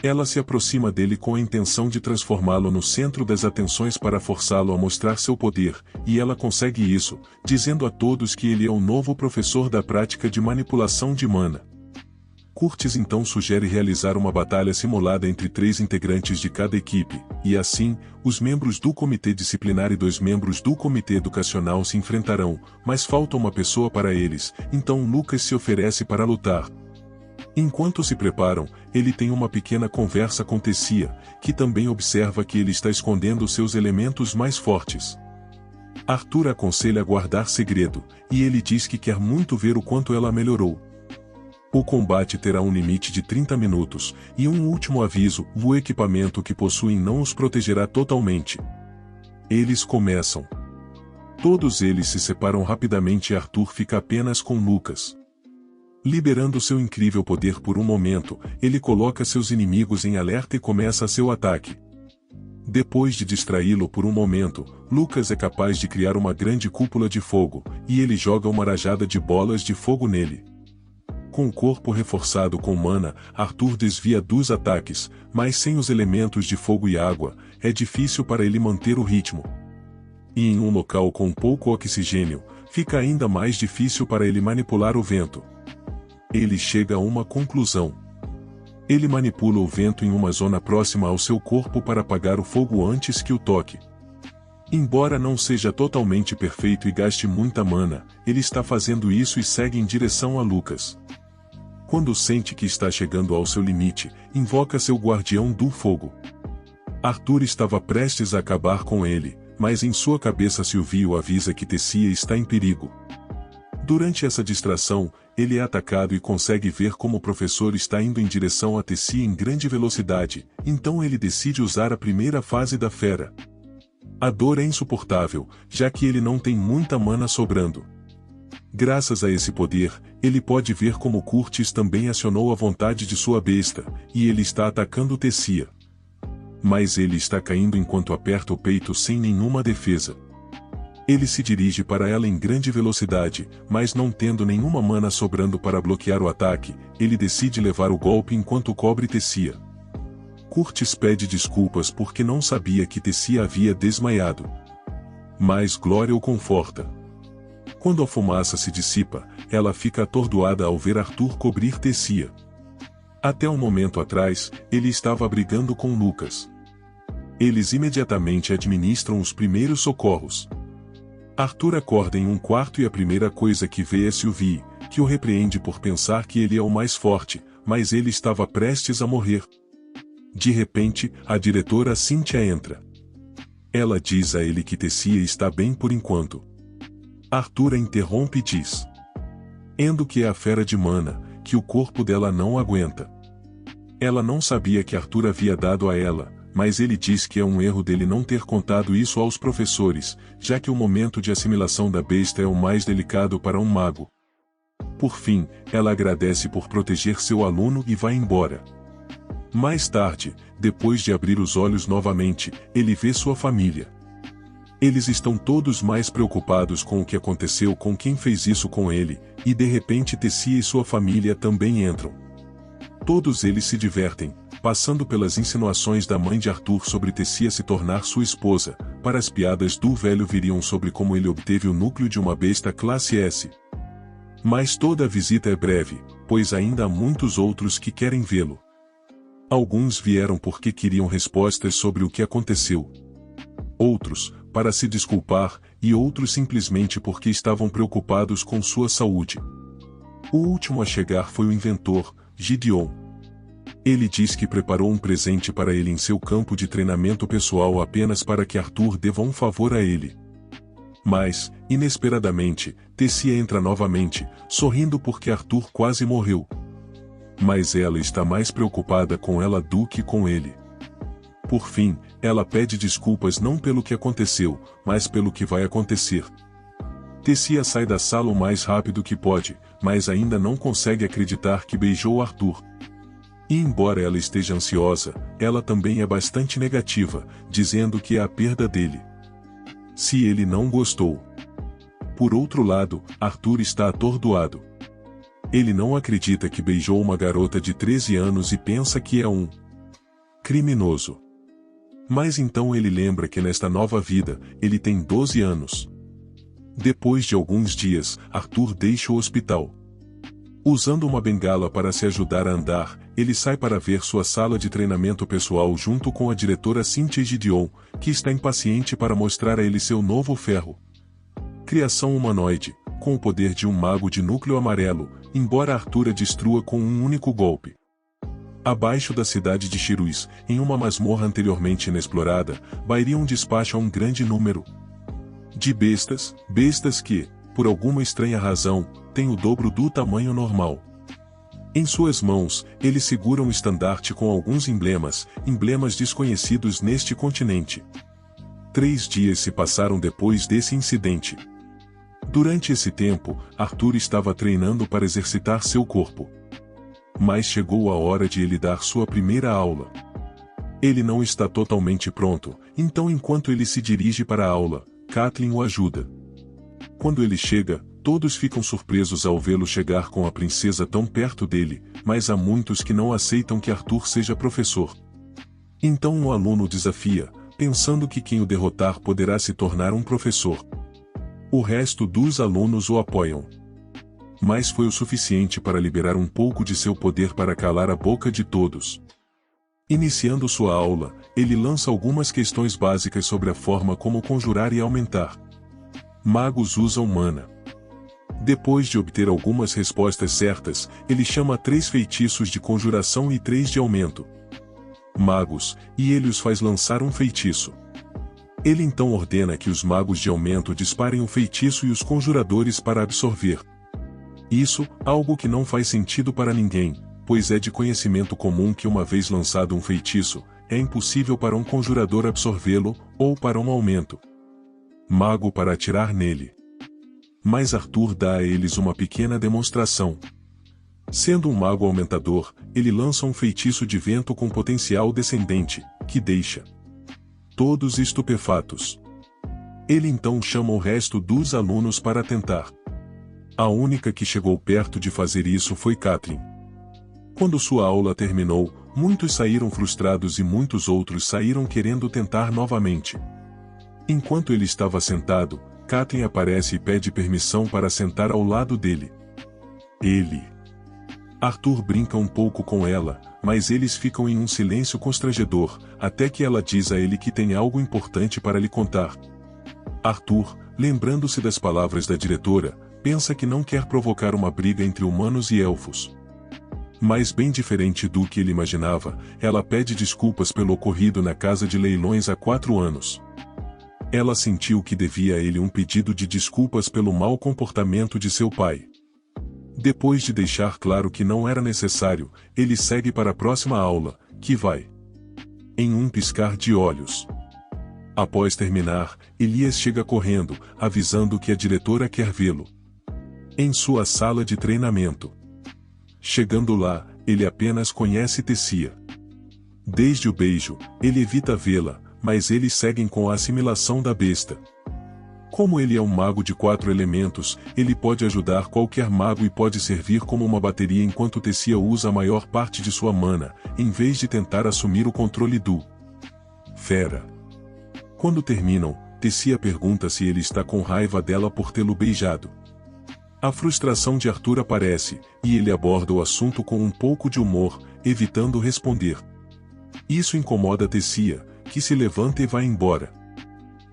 Ela se aproxima dele com a intenção de transformá-lo no centro das atenções para forçá-lo a mostrar seu poder, e ela consegue isso, dizendo a todos que ele é o novo professor da prática de manipulação de mana. Curtis então sugere realizar uma batalha simulada entre 3 integrantes de cada equipe, e assim, os membros do comitê disciplinar e 2 membros do comitê educacional se enfrentarão, mas falta uma pessoa para eles, então Lucas se oferece para lutar. Enquanto se preparam, ele tem uma pequena conversa com Tessia, que também observa que ele está escondendo seus elementos mais fortes. Arthur aconselha a guardar segredo, e ele diz que quer muito ver o quanto ela melhorou. O combate terá um limite de 30 minutos, e um último aviso, o equipamento que possuem não os protegerá totalmente. Eles começam. Todos eles se separam rapidamente e Arthur fica apenas com Lucas. Liberando seu incrível poder por um momento, ele coloca seus inimigos em alerta e começa seu ataque. Depois de distraí-lo por um momento, Lucas é capaz de criar uma grande cúpula de fogo, e ele joga uma rajada de bolas de fogo nele. Com o corpo reforçado com mana, Arthur desvia dos ataques, mas sem os elementos de fogo e água, é difícil para ele manter o ritmo. E em um local com pouco oxigênio, fica ainda mais difícil para ele manipular o vento. Ele chega a uma conclusão. Ele manipula o vento em uma zona próxima ao seu corpo para apagar o fogo antes que o toque. Embora não seja totalmente perfeito e gaste muita mana, ele está fazendo isso e segue em direção a Lucas. Quando sente que está chegando ao seu limite, invoca seu guardião do fogo. Arthur estava prestes a acabar com ele, mas em sua cabeça Sylvie o avisa que Tessia está em perigo. Durante essa distração, ele é atacado e consegue ver como o professor está indo em direção a Tessia em grande velocidade, então ele decide usar a primeira fase da fera. A dor é insuportável, já que ele não tem muita mana sobrando. Graças a esse poder, ele pode ver como Curtis também acionou a vontade de sua besta, e ele está atacando Tessia. Mas ele está caindo enquanto aperta o peito sem nenhuma defesa. Ele se dirige para ela em grande velocidade, mas não tendo nenhuma mana sobrando para bloquear o ataque, ele decide levar o golpe enquanto cobre Tessia. Curtis pede desculpas porque não sabia que Tessia havia desmaiado. Mas Glória o conforta. Quando a fumaça se dissipa, ela fica atordoada ao ver Arthur cobrir Tessia. Até um momento atrás, ele estava brigando com Lucas. Eles imediatamente administram os primeiros socorros. Arthur acorda em um quarto e a primeira coisa que vê é Sylvie, que o repreende por pensar que ele é o mais forte, mas ele estava prestes a morrer. De repente, a diretora Cynthia entra. Ela diz a ele que Tessia está bem por enquanto. Arthur a interrompe e diz: Endo que é a fera de mana, que o corpo dela não aguenta. Ela não sabia que Arthur havia dado a ela, mas ele diz que é um erro dele não ter contado isso aos professores, já que o momento de assimilação da besta é o mais delicado para um mago. Por fim, ela agradece por proteger seu aluno e vai embora. Mais tarde, depois de abrir os olhos novamente, ele vê sua família. Eles estão todos mais preocupados com o que aconteceu com quem fez isso com ele, e de repente Tessia e sua família também entram. Todos eles se divertem, passando pelas insinuações da mãe de Arthur sobre Tessia se tornar sua esposa, para as piadas do velho viriam sobre como ele obteve o núcleo de uma besta classe S. Mas toda a visita é breve, pois ainda há muitos outros que querem vê-lo. Alguns vieram porque queriam respostas sobre o que aconteceu. Outros, para se desculpar, e outros simplesmente porque estavam preocupados com sua saúde. O último a chegar foi o inventor, Gideon. Ele diz que preparou um presente para ele em seu campo de treinamento pessoal apenas para que Arthur deva um favor a ele. Mas, inesperadamente, Tessia entra novamente, sorrindo porque Arthur quase morreu. Mas ela está mais preocupada com ela do que com ele. Por fim, ela pede desculpas não pelo que aconteceu, mas pelo que vai acontecer. Tessia sai da sala o mais rápido que pode, mas ainda não consegue acreditar que beijou Arthur. E embora ela esteja ansiosa, ela também é bastante negativa, dizendo que é a perda dele. Se ele não gostou. Por outro lado, Arthur está atordoado. Ele não acredita que beijou uma garota de 13 anos e pensa que é um criminoso. Mas então ele lembra que nesta nova vida, ele tem 12 anos. Depois de alguns dias, Arthur deixa o hospital. Usando uma bengala para se ajudar a andar, ele sai para ver sua sala de treinamento pessoal junto com a diretora Cynthia Gideon, que está impaciente para mostrar a ele seu novo ferro. Criação humanoide, com o poder de um mago de núcleo amarelo, embora Arthur a destrua com um único golpe. Abaixo da cidade de Shirus, em uma masmorra anteriormente inexplorada, Bairion despacha um grande número de bestas que, por alguma estranha razão, têm o dobro do tamanho normal. Em suas mãos, ele segura um estandarte com alguns emblemas desconhecidos neste continente. 3 dias se passaram depois desse incidente. Durante esse tempo, Arthur estava treinando para exercitar seu corpo. Mas chegou a hora de ele dar sua primeira aula. Ele não está totalmente pronto, então enquanto ele se dirige para a aula, Kathleen o ajuda. Quando ele chega, todos ficam surpresos ao vê-lo chegar com a princesa tão perto dele, mas há muitos que não aceitam que Arthur seja professor. Então um aluno desafia: pensando que quem o derrotar poderá se tornar um professor. O resto dos alunos o apoiam. Mas foi o suficiente para liberar um pouco de seu poder para calar a boca de todos. Iniciando sua aula, ele lança algumas questões básicas sobre a forma como conjurar e aumentar. Magos usam mana. Depois de obter algumas respostas certas, ele chama 3 feitiços de conjuração e 3 de aumento. Magos, e ele os faz lançar um feitiço. Ele então ordena que os magos de aumento disparem o feitiço e os conjuradores para absorver. Isso, algo que não faz sentido para ninguém, pois é de conhecimento comum que uma vez lançado um feitiço, é impossível para um conjurador absorvê-lo, ou para um aumento. Mago para atirar nele. Mas Arthur dá a eles uma pequena demonstração. Sendo um mago aumentador, ele lança um feitiço de vento com potencial descendente, que deixa todos estupefatos. Ele então chama o resto dos alunos para tentar. A única que chegou perto de fazer isso foi Catherine. Quando sua aula terminou, muitos saíram frustrados e muitos outros saíram querendo tentar novamente. Enquanto ele estava sentado, Catherine aparece e pede permissão para sentar ao lado dele. Arthur brinca um pouco com ela, mas eles ficam em um silêncio constrangedor, até que ela diz a ele que tem algo importante para lhe contar. Arthur, lembrando-se das palavras da diretora, pensa que não quer provocar uma briga entre humanos e elfos. Mas bem diferente do que ele imaginava, ela pede desculpas pelo ocorrido na casa de leilões há 4 anos. Ela sentiu que devia a ele um pedido de desculpas pelo mau comportamento de seu pai. Depois de deixar claro que não era necessário, ele segue para a próxima aula, que vai em um piscar de olhos. Após terminar, Elias chega correndo, avisando que a diretora quer vê-lo em sua sala de treinamento. Chegando lá, ele apenas conhece Tessia. Desde o beijo, ele evita vê-la, mas eles seguem com a assimilação da besta. Como ele é um mago de 4 elementos, ele pode ajudar qualquer mago e pode servir como uma bateria enquanto Tessia usa a maior parte de sua mana, em vez de tentar assumir o controle do Fera. Quando terminam, Tessia pergunta se ele está com raiva dela por tê-lo beijado. A frustração de Arthur aparece, e ele aborda o assunto com um pouco de humor, evitando responder. Isso incomoda Tessia, que se levanta e vai embora.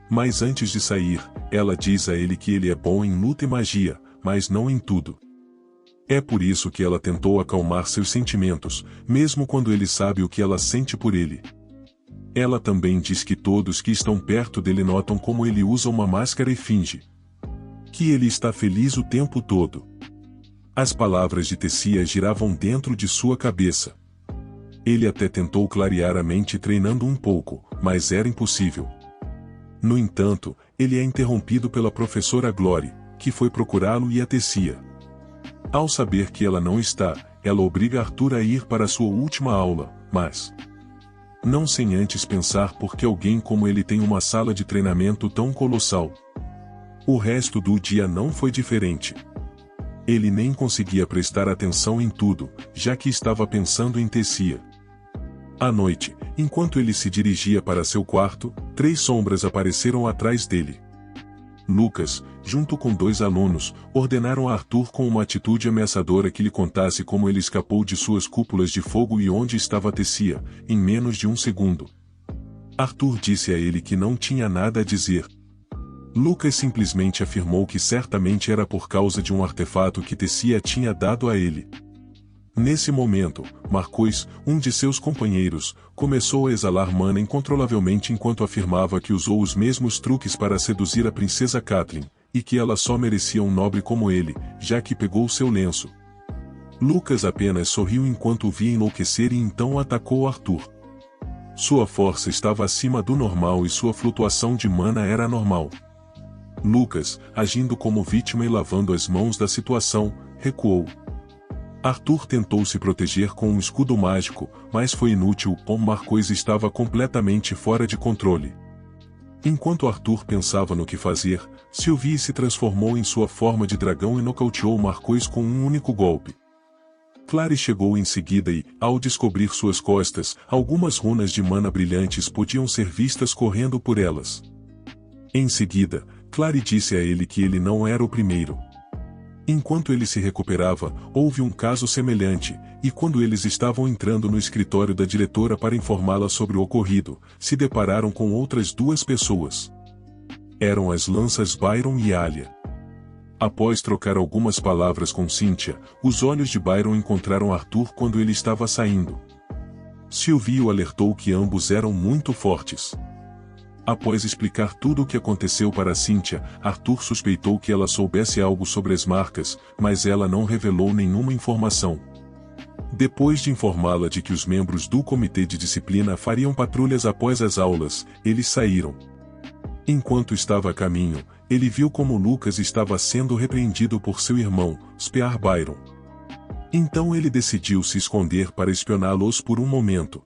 Mas antes de sair, ela diz a ele que ele é bom em luta e magia, mas não em tudo. É por isso que ela tentou acalmar seus sentimentos, mesmo quando ele sabe o que ela sente por ele. Ela também diz que todos que estão perto dele notam como ele usa uma máscara e finge que ele está feliz o tempo todo. As palavras de Tessia giravam dentro de sua cabeça. Ele até tentou clarear a mente treinando um pouco, mas era impossível. No entanto, ele é interrompido pela professora Glory, que foi procurá-lo e a Tessia. Ao saber que ela não está, ela obriga Arthur a ir para sua última aula, mas não sem antes pensar por que alguém como ele tem uma sala de treinamento tão colossal. O resto do dia não foi diferente. Ele nem conseguia prestar atenção em tudo, já que estava pensando em Tessia. À noite, enquanto ele se dirigia para seu quarto, 3 sombras apareceram atrás dele. Lucas, junto com 2 alunos, ordenaram a Arthur com uma atitude ameaçadora que lhe contasse como ele escapou de suas cúpulas de fogo e onde estava Tessia, em menos de 1 segundo. Arthur disse a ele que não tinha nada a dizer. Lucas simplesmente afirmou que certamente era por causa de um artefato que Tessia tinha dado a ele. Nesse momento, Marcos, um de seus companheiros, começou a exalar mana incontrolavelmente enquanto afirmava que usou os mesmos truques para seduzir a princesa Catherine, e que ela só merecia um nobre como ele, já que pegou seu lenço. Lucas apenas sorriu enquanto o via enlouquecer e então atacou Arthur. Sua força estava acima do normal e sua flutuação de mana era normal. Lucas, agindo como vítima e lavando as mãos da situação, recuou. Arthur tentou se proteger com um escudo mágico, mas foi inútil, Marcos estava completamente fora de controle. Enquanto Arthur pensava no que fazer, Sylvie se transformou em sua forma de dragão e nocauteou Marcos com um único golpe. Clary chegou em seguida e, ao descobrir suas costas, algumas runas de mana brilhantes podiam ser vistas correndo por elas. Em seguida, Clary disse a ele que ele não era o primeiro. Enquanto ele se recuperava, houve um caso semelhante, e quando eles estavam entrando no escritório da diretora para informá-la sobre o ocorrido, se depararam com outras duas pessoas. Eram as lanças Byron e Alia. Após trocar algumas palavras com Cynthia, os olhos de Byron encontraram Arthur quando ele estava saindo. Sylvie o alertou que ambos eram muito fortes. Após explicar tudo o que aconteceu para Cynthia, Arthur suspeitou que ela soubesse algo sobre as marcas, mas ela não revelou nenhuma informação. Depois de informá-la de que os membros do comitê de disciplina fariam patrulhas após as aulas, eles saíram. Enquanto estava a caminho, ele viu como Lucas estava sendo repreendido por seu irmão, Spear Byron. Então ele decidiu se esconder para espioná-los por um momento.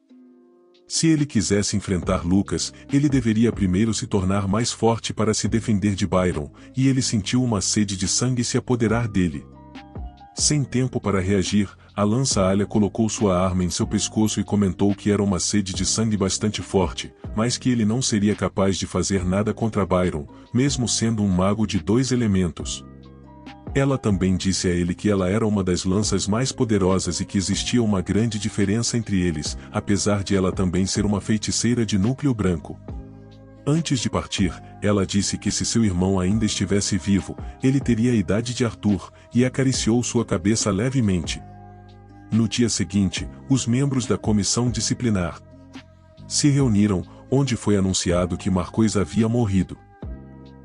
Se ele quisesse enfrentar Lucas, ele deveria primeiro se tornar mais forte para se defender de Byron, e ele sentiu uma sede de sangue se apoderar dele. Sem tempo para reagir, a lança Alia colocou sua arma em seu pescoço e comentou que era uma sede de sangue bastante forte, mas que ele não seria capaz de fazer nada contra Byron, mesmo sendo um mago de 2 elementos. Ela também disse a ele que ela era uma das lanças mais poderosas e que existia uma grande diferença entre eles, apesar de ela também ser uma feiticeira de núcleo branco. Antes de partir, ela disse que se seu irmão ainda estivesse vivo, ele teria a idade de Arthur, e acariciou sua cabeça levemente. No dia seguinte, os membros da comissão disciplinar se reuniram, onde foi anunciado que Marquês havia morrido.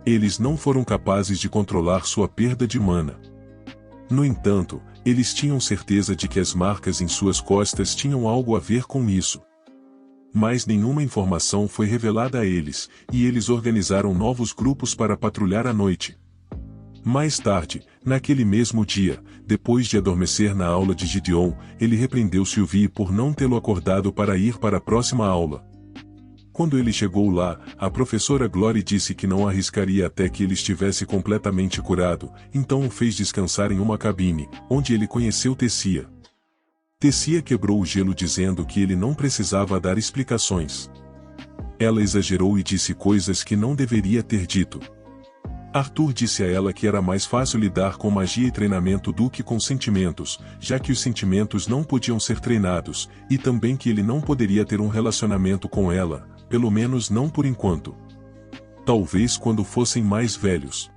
Eles não foram capazes de controlar sua perda de mana. No entanto, eles tinham certeza de que as marcas em suas costas tinham algo a ver com isso. Mas nenhuma informação foi revelada a eles, e eles organizaram novos grupos para patrulhar à noite. Mais tarde, naquele mesmo dia, depois de adormecer na aula de Gideon, ele repreendeu Sylvie por não tê-lo acordado para ir para a próxima aula. Quando ele chegou lá, a professora Glory disse que não arriscaria até que ele estivesse completamente curado, então o fez descansar em uma cabine, onde ele conheceu Tessia. Tessia quebrou o gelo dizendo que ele não precisava dar explicações. Ela exagerou e disse coisas que não deveria ter dito. Arthur disse a ela que era mais fácil lidar com magia e treinamento do que com sentimentos, já que os sentimentos não podiam ser treinados, e também que ele não poderia ter um relacionamento com ela, pelo menos não por enquanto. Talvez quando fossem mais velhos.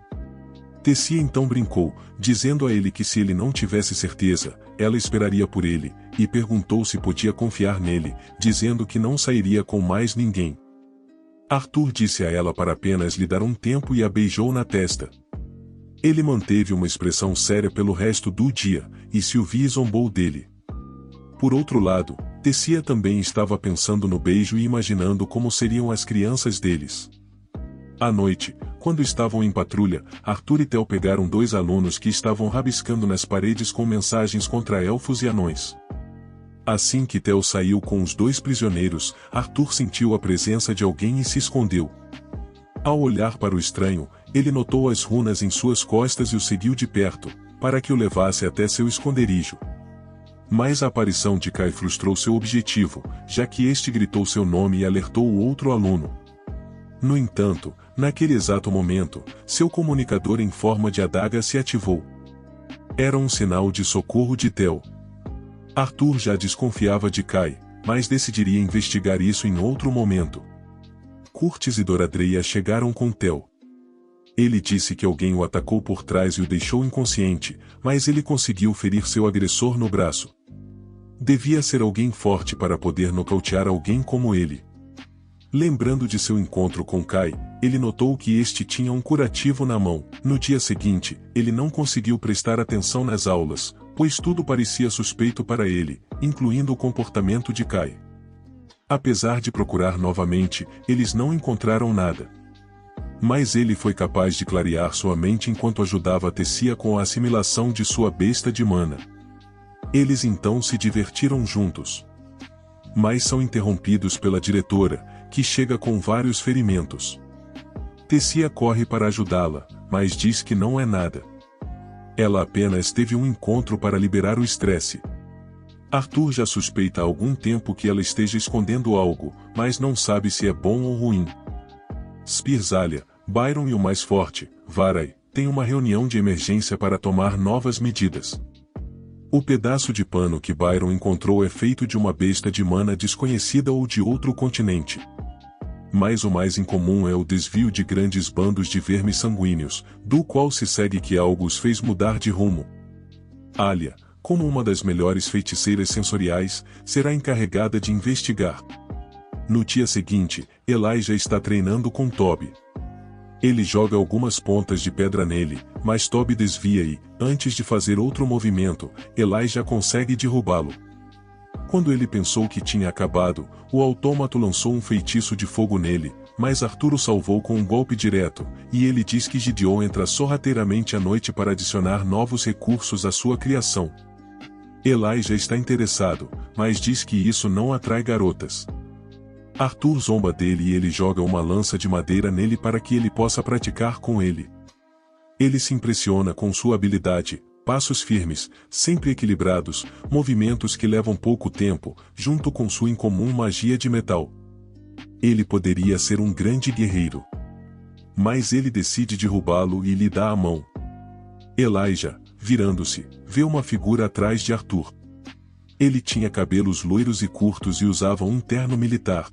Tessia então brincou, dizendo a ele que se ele não tivesse certeza, ela esperaria por ele, e perguntou se podia confiar nele, dizendo que não sairia com mais ninguém. Arthur disse a ela para apenas lhe dar um tempo e a beijou na testa. Ele manteve uma expressão séria pelo resto do dia, e Sylvie zombou dele. Por outro lado, Tessia também estava pensando no beijo e imaginando como seriam as crianças deles. À noite, quando estavam em patrulha, Arthur e Theo pegaram 2 alunos que estavam rabiscando nas paredes com mensagens contra elfos e anões. Assim que Theo saiu com os 2 prisioneiros, Arthur sentiu a presença de alguém e se escondeu. Ao olhar para o estranho, ele notou as runas em suas costas e o seguiu de perto, para que o levasse até seu esconderijo. Mas a aparição de Kai frustrou seu objetivo, já que este gritou seu nome e alertou o outro aluno. No entanto, naquele exato momento, seu comunicador em forma de adaga se ativou. Era um sinal de socorro de Theo. Arthur já desconfiava de Kai, mas decidiria investigar isso em outro momento. Curtis e Doradreia chegaram com Theo. Ele disse que alguém o atacou por trás e o deixou inconsciente, mas ele conseguiu ferir seu agressor no braço. Devia ser alguém forte para poder nocautear alguém como ele. Lembrando de seu encontro com Kai, ele notou que este tinha um curativo na mão. No dia seguinte, ele não conseguiu prestar atenção nas aulas, pois tudo parecia suspeito para ele, incluindo o comportamento de Kai. Apesar de procurar novamente, eles não encontraram nada. Mas ele foi capaz de clarear sua mente enquanto ajudava a Tessia com a assimilação de sua besta de mana. Eles então se divertiram juntos. Mas são interrompidos pela diretora, que chega com vários ferimentos. Tessia corre para ajudá-la, mas diz que não é nada. Ela apenas teve um encontro para liberar o estresse. Arthur já suspeita há algum tempo que ela esteja escondendo algo, mas não sabe se é bom ou ruim. Spears, Alia, Byron e o mais forte, Varai, têm uma reunião de emergência para tomar novas medidas. O pedaço de pano que Byron encontrou é feito de uma besta de mana desconhecida ou de outro continente. Mas o mais incomum é o desvio de grandes bandos de vermes sanguíneos, do qual se segue que algo os fez mudar de rumo. Alia, como uma das melhores feiticeiras sensoriais, será encarregada de investigar. No dia seguinte, Elijah está treinando com Toby. Ele joga algumas pontas de pedra nele, mas Toby desvia e, antes de fazer outro movimento, Elijah consegue derrubá-lo. Quando ele pensou que tinha acabado, o autômato lançou um feitiço de fogo nele, mas Arthur o salvou com um golpe direto, e ele diz que Gideon entra sorrateiramente à noite para adicionar novos recursos à sua criação. Elijah está interessado, mas diz que isso não atrai garotas. Arthur zomba dele e ele joga uma lança de madeira nele para que ele possa praticar com ele. Ele se impressiona com sua habilidade, passos firmes, sempre equilibrados, movimentos que levam pouco tempo, junto com sua incomum magia de metal. Ele poderia ser um grande guerreiro. Mas ele decide derrubá-lo e lhe dá a mão. Elijah, virando-se, vê uma figura atrás de Arthur. Ele tinha cabelos loiros e curtos e usava um terno militar.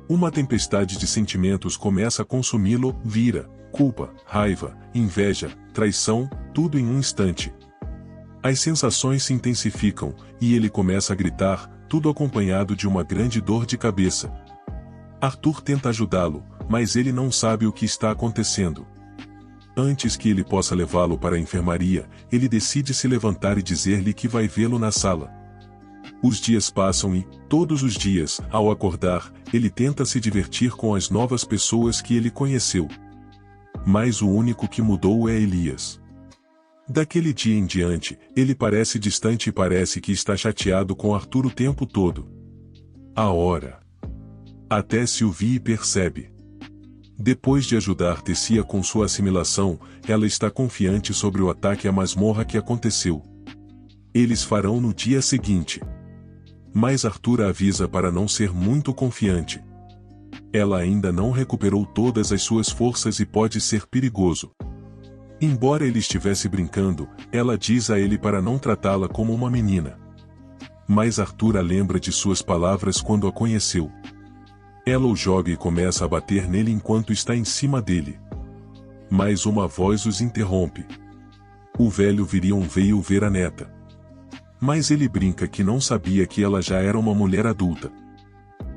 Uma tempestade de sentimentos começa a consumi-lo, vira, culpa, raiva, inveja, traição, tudo em um instante. As sensações se intensificam, e ele começa a gritar, tudo acompanhado de uma grande dor de cabeça. Arthur tenta ajudá-lo, mas ele não sabe o que está acontecendo. Antes que ele possa levá-lo para a enfermaria, ele decide se levantar e dizer-lhe que vai vê-lo na sala. Os dias passam e, todos os dias, ao acordar, ele tenta se divertir com as novas pessoas que ele conheceu. Mas o único que mudou é Elias. Daquele dia em diante, ele parece distante e parece que está chateado com Arthur o tempo todo. A hora. Até Sylvie percebe. Depois de ajudar Tessia com sua assimilação, ela está confiante sobre o ataque à masmorra que aconteceu. Eles farão no dia seguinte. Mas Arthur a avisa para não ser muito confiante. Ela ainda não recuperou todas as suas forças e pode ser perigoso. Embora ele estivesse brincando, ela diz a ele para não tratá-la como uma menina. Mas Arthur a lembra de suas palavras quando a conheceu. Ela o joga e começa a bater nele enquanto está em cima dele. Mas uma voz os interrompe. O velho Virion veio ver a neta. Mas ele brinca que não sabia que ela já era uma mulher adulta.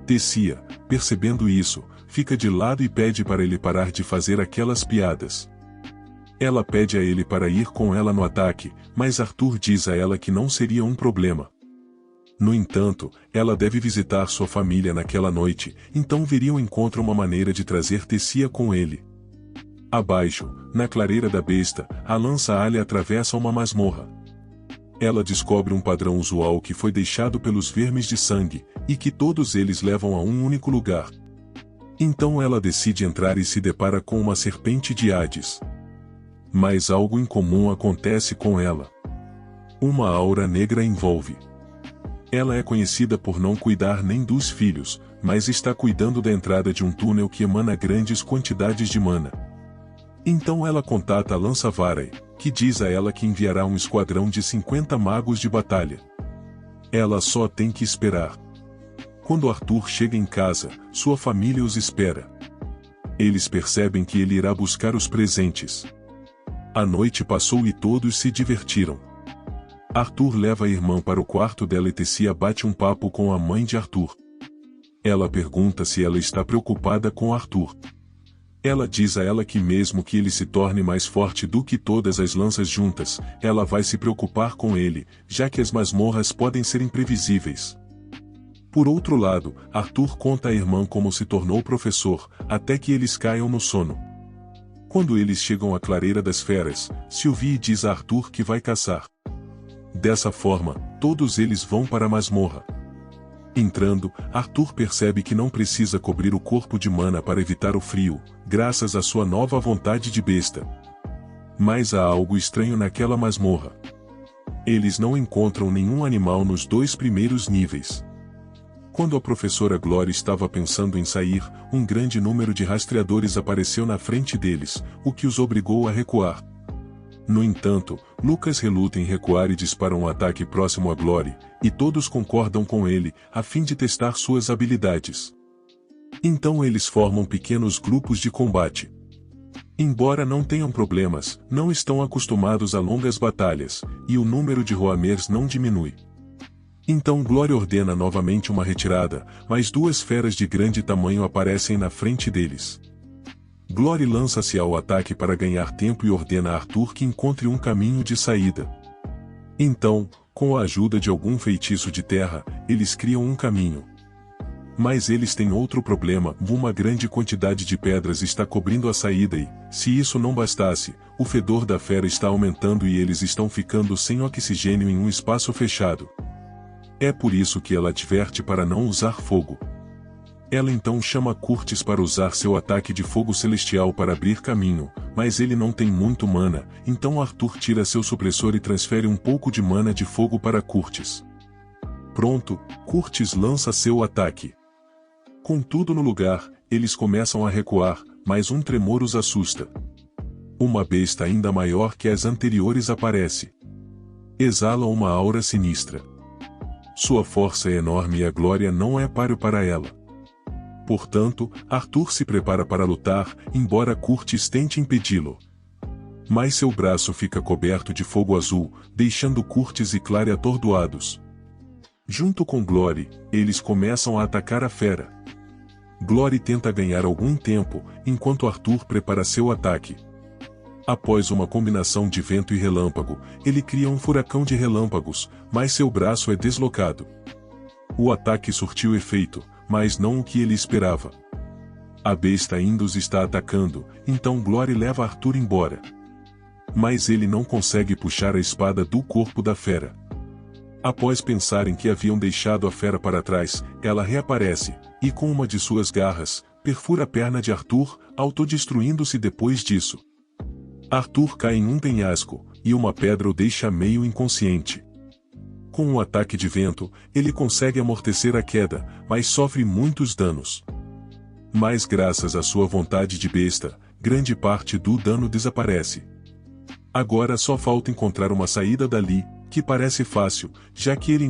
Tessia, percebendo isso, fica de lado e pede para ele parar de fazer aquelas piadas. Ela pede a ele para ir com ela no ataque, mas Arthur diz a ela que não seria um problema. No entanto, ela deve visitar sua família naquela noite, então Virion encontra uma maneira de trazer Tessia com ele. Abaixo, na clareira da besta, a lança Alia atravessa uma masmorra. Ela descobre um padrão usual que foi deixado pelos vermes de sangue, e que todos eles levam a um único lugar. Então ela decide entrar e se depara com uma serpente de Hades. Mas algo incomum acontece com ela. Uma aura negra a envolve. Ela é conhecida por não cuidar nem dos filhos, mas está cuidando da entrada de um túnel que emana grandes quantidades de mana. Então ela contata a lança Varai, que diz a ela que enviará um esquadrão de 50 magos de batalha. Ela só tem que esperar. Quando Arthur chega em casa, sua família os espera. Eles percebem que ele irá buscar os presentes. A noite passou e todos se divertiram. Arthur leva a irmã para o quarto dela e Tessia bate um papo com a mãe de Arthur. Ela pergunta se ela está preocupada com Arthur. Ela diz a ela que mesmo que ele se torne mais forte do que todas as lanças juntas, ela vai se preocupar com ele, já que as masmorras podem ser imprevisíveis. Por outro lado, Arthur conta à irmã como se tornou professor, até que eles caiam no sono. Quando eles chegam à clareira das feras, Sylvie diz a Arthur que vai caçar. Dessa forma, todos eles vão para a masmorra. Entrando, Arthur percebe que não precisa cobrir o corpo de mana para evitar o frio, graças à sua nova vontade de besta. Mas há algo estranho naquela masmorra. Eles não encontram nenhum animal nos 2 primeiros níveis. Quando a professora Glory estava pensando em sair, um grande número de rastreadores apareceu na frente deles, o que os obrigou a recuar. No entanto, Lucas reluta em recuar e dispara um ataque próximo a Glory, e todos concordam com ele, a fim de testar suas habilidades. Então eles formam pequenos grupos de combate. Embora não tenham problemas, não estão acostumados a longas batalhas, e o número de Roamers não diminui. Então Glory ordena novamente uma retirada, mas 2 feras de grande tamanho aparecem na frente deles. Glory lança-se ao ataque para ganhar tempo e ordena a Arthur que encontre um caminho de saída. Então, com a ajuda de algum feitiço de terra, eles criam um caminho. Mas eles têm outro problema: uma grande quantidade de pedras está cobrindo a saída e, se isso não bastasse, o fedor da fera está aumentando e eles estão ficando sem oxigênio em um espaço fechado. É por isso que ela adverte para não usar fogo. Ela então chama Curtis para usar seu ataque de fogo celestial para abrir caminho, mas ele não tem muito mana, então Arthur tira seu supressor e transfere um pouco de mana de fogo para Curtis. Pronto, Curtis lança seu ataque. Com tudo no lugar, eles começam a recuar, mas um tremor os assusta. Uma besta ainda maior que as anteriores aparece. Exala uma aura sinistra. Sua força é enorme e a glória não é páreo para ela. Portanto, Arthur se prepara para lutar, embora Curtis tente impedi-lo. Mas seu braço fica coberto de fogo azul, deixando Curtis e Clary atordoados. Junto com Glory, eles começam a atacar a fera. Glory tenta ganhar algum tempo, enquanto Arthur prepara seu ataque. Após uma combinação de vento e relâmpago, ele cria um furacão de relâmpagos, mas seu braço é deslocado. O ataque surtiu efeito, mas não o que ele esperava. A besta ainda os está atacando, então Glory leva Arthur embora. Mas ele não consegue puxar a espada do corpo da fera. Após pensarem que haviam deixado a fera para trás, ela reaparece, e com uma de suas garras, perfura a perna de Arthur, autodestruindo-se depois disso. Arthur cai em um penhasco, e uma pedra o deixa meio inconsciente. Com um ataque de vento, ele consegue amortecer a queda, mas sofre muitos danos. Mas graças à sua vontade de besta, grande parte do dano desaparece. Agora só falta encontrar uma saída dali, que parece fácil, já que ele